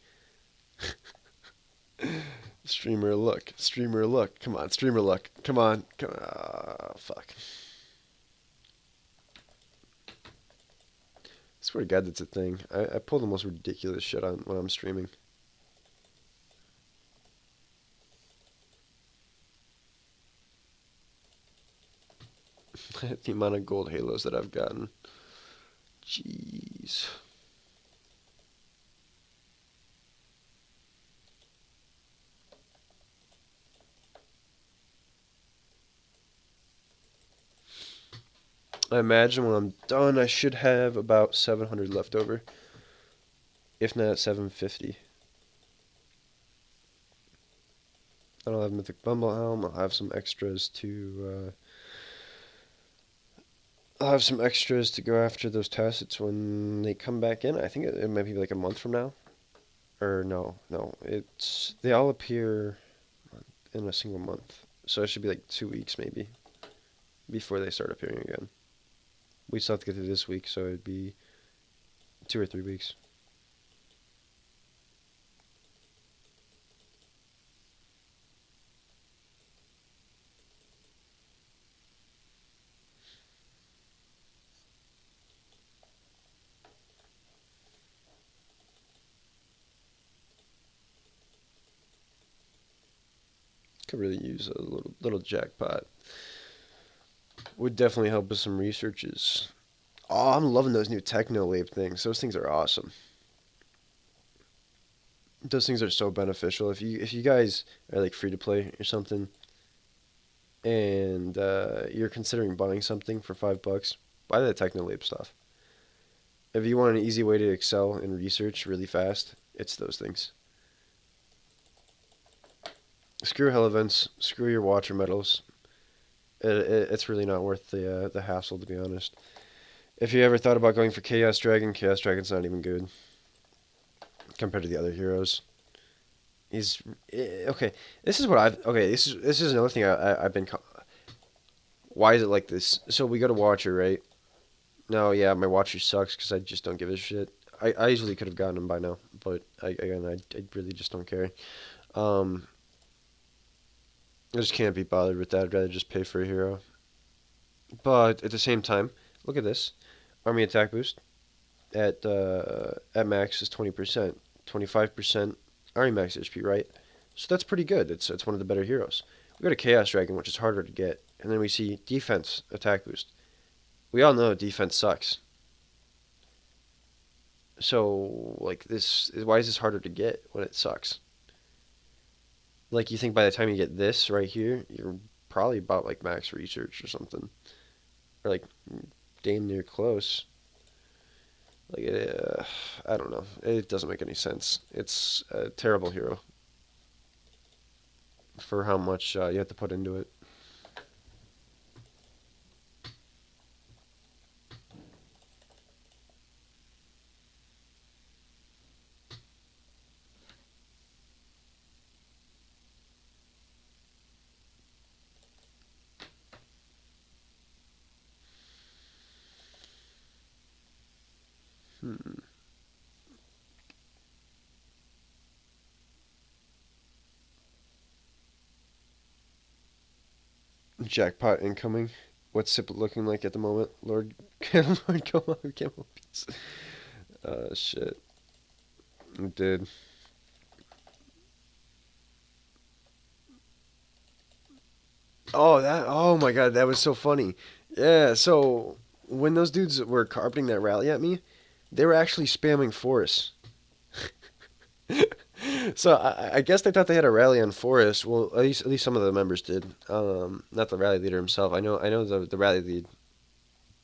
Streamer luck. Streamer luck. Come on, streamer luck. Come on. Come on. Fuck. I swear to God, that's a thing. I pull the most ridiculous shit on when I'm streaming. The amount of gold halos that I've gotten. Jeez. I imagine when I'm done, I should have about 700 left over. If not 750. Then I'll have Mythic Bumblehelm. I'll have some extras to. I'll have some extras to go after those tacits when they come back in. I think it might be like a month from now. Or no. They all appear in a single month. So it should be like 2 weeks maybe before they start appearing again. We still have to get through this week, so it'd be 2 or 3 weeks. Could really use a little jackpot. Would definitely help with some researches. Oh, I'm loving those new Techno Wave things. Those things are awesome. Those things are so beneficial. If you guys are like free to play or something, and you're considering buying something for $5, buy that Techno Wave stuff. If you want an easy way to excel in research really fast, it's those things. Screw hell events. Screw your watcher medals. It's really not worth the hassle, to be honest. If you ever thought about going for Chaos Dragon's not even good compared to the other heroes. He's okay. This is what I've okay. This is another thing I've been. Why is it like this? So we go to Watcher, right? No, yeah, my Watcher sucks because I just don't give a shit. I easily could have gotten him by now, but I really just don't care. Um, I just can't be bothered with that. I'd rather just pay for a hero. But at the same time, look at this. Army attack boost at max is 20%, 25% army max HP, right? So that's pretty good. It's one of the better heroes. We go to Chaos Dragon, which is harder to get, and then we see defense attack boost. We all know defense sucks. So like this, why is this harder to get when it sucks? Like you think by the time you get this right here, you're probably about like max research or something, or like damn near close. Like, I don't know. It doesn't make any sense. It's a terrible hero for how much you have to put into it. Hmm. Jackpot incoming. What's SIP looking like at the moment? Lord, Lord, come on, Camel Beats. Shit. It did. Oh, that. Oh my God, that was so funny. Yeah. So when those dudes were carpeting that rally at me, they were actually spamming force. So I guess they thought they had a rally on Forest. Well, at least some of the members did. Not the rally leader himself. I know the rally lead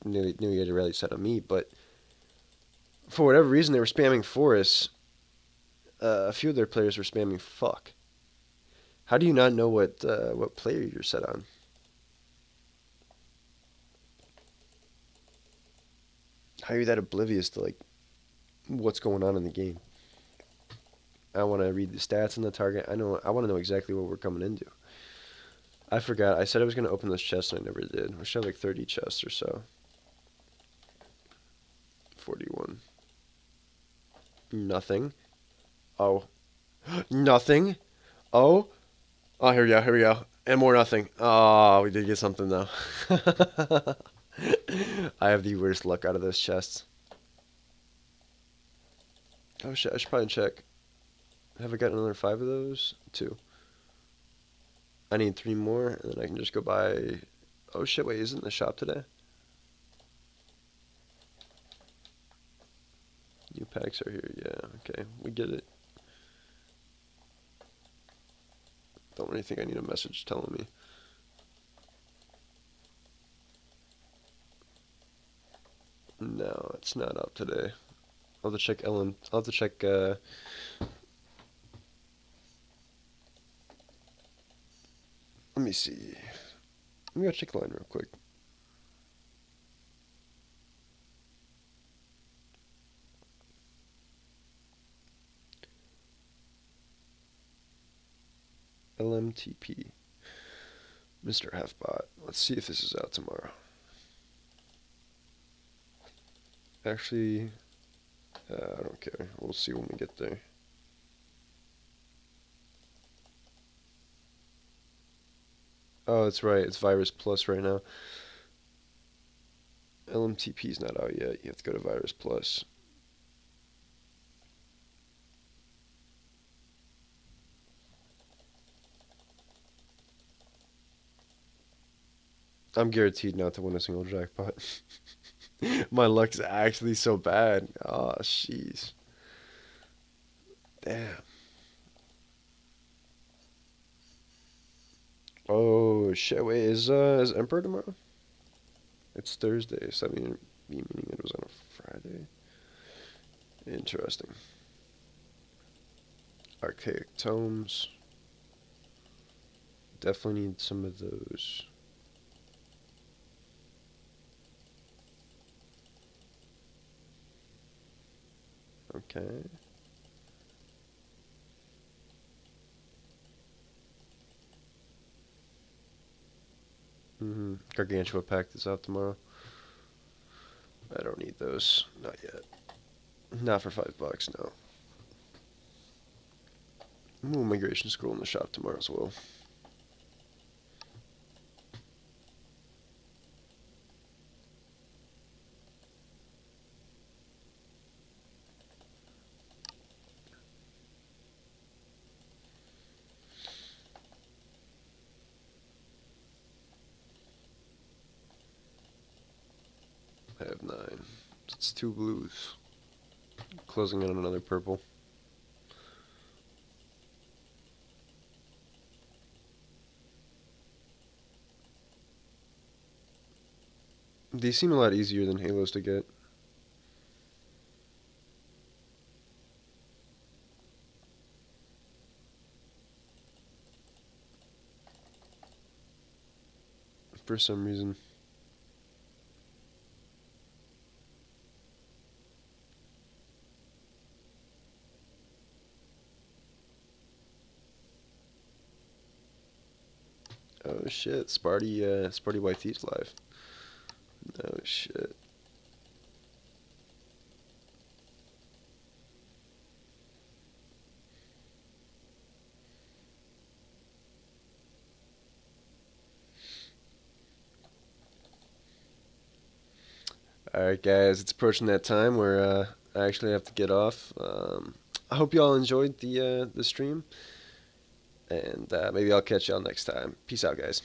knew he had a rally set on me, but for whatever reason they were spamming Forest. A few of their players were spamming fuck. How do you not know what player you're set on? How are you that oblivious to like what's going on in the game? I want to read the stats on the target. I want to know exactly what we're coming into. I forgot. I said I was going to open this chest and I never did. I should have like 30 chests or so. 41. Nothing. Oh. Nothing. Oh. Oh, here we go. Here we go. And more nothing. Oh, we did get something though. I have the worst luck out of those chests. Oh shit, I should probably check. Have I got another 5 of those? 2. I need 3 more, and then I can just go buy... Oh shit, wait, isn't the shop today? New packs are here, yeah, okay, we get it. Don't really think I need a message telling me. No, it's not up today. I'll have to check Ellen. I'll have to check, let me see. Let me go check the line real quick. LMTP. Mr. Halfbot. Let's see if this is out tomorrow. Actually, I don't care. We'll see when we get there. Oh, that's right. It's Virus Plus right now. LMTP's not out yet. You have to go to Virus Plus. I'm guaranteed not to win a single jackpot. My luck's actually so bad. Oh, jeez. Damn. Oh shit. Wait, is Emperor tomorrow? It's Thursday, so meaning it was on a Friday. Interesting. Archaic tomes. Definitely need some of those. Okay. Gargantua pack is out tomorrow. I don't need those. Not yet. Not for $5, no. Ooh, Migration Scroll in the shop tomorrow as well. I have 9. It's 2 blues. Closing in on another purple. These seem a lot easier than Halos to get. For some reason. Oh shit, Sparty White Thief's live. Oh shit. Alright guys, it's approaching that time where I actually have to get off. I hope you all enjoyed the stream, and maybe I'll catch y'all next time. Peace out guys.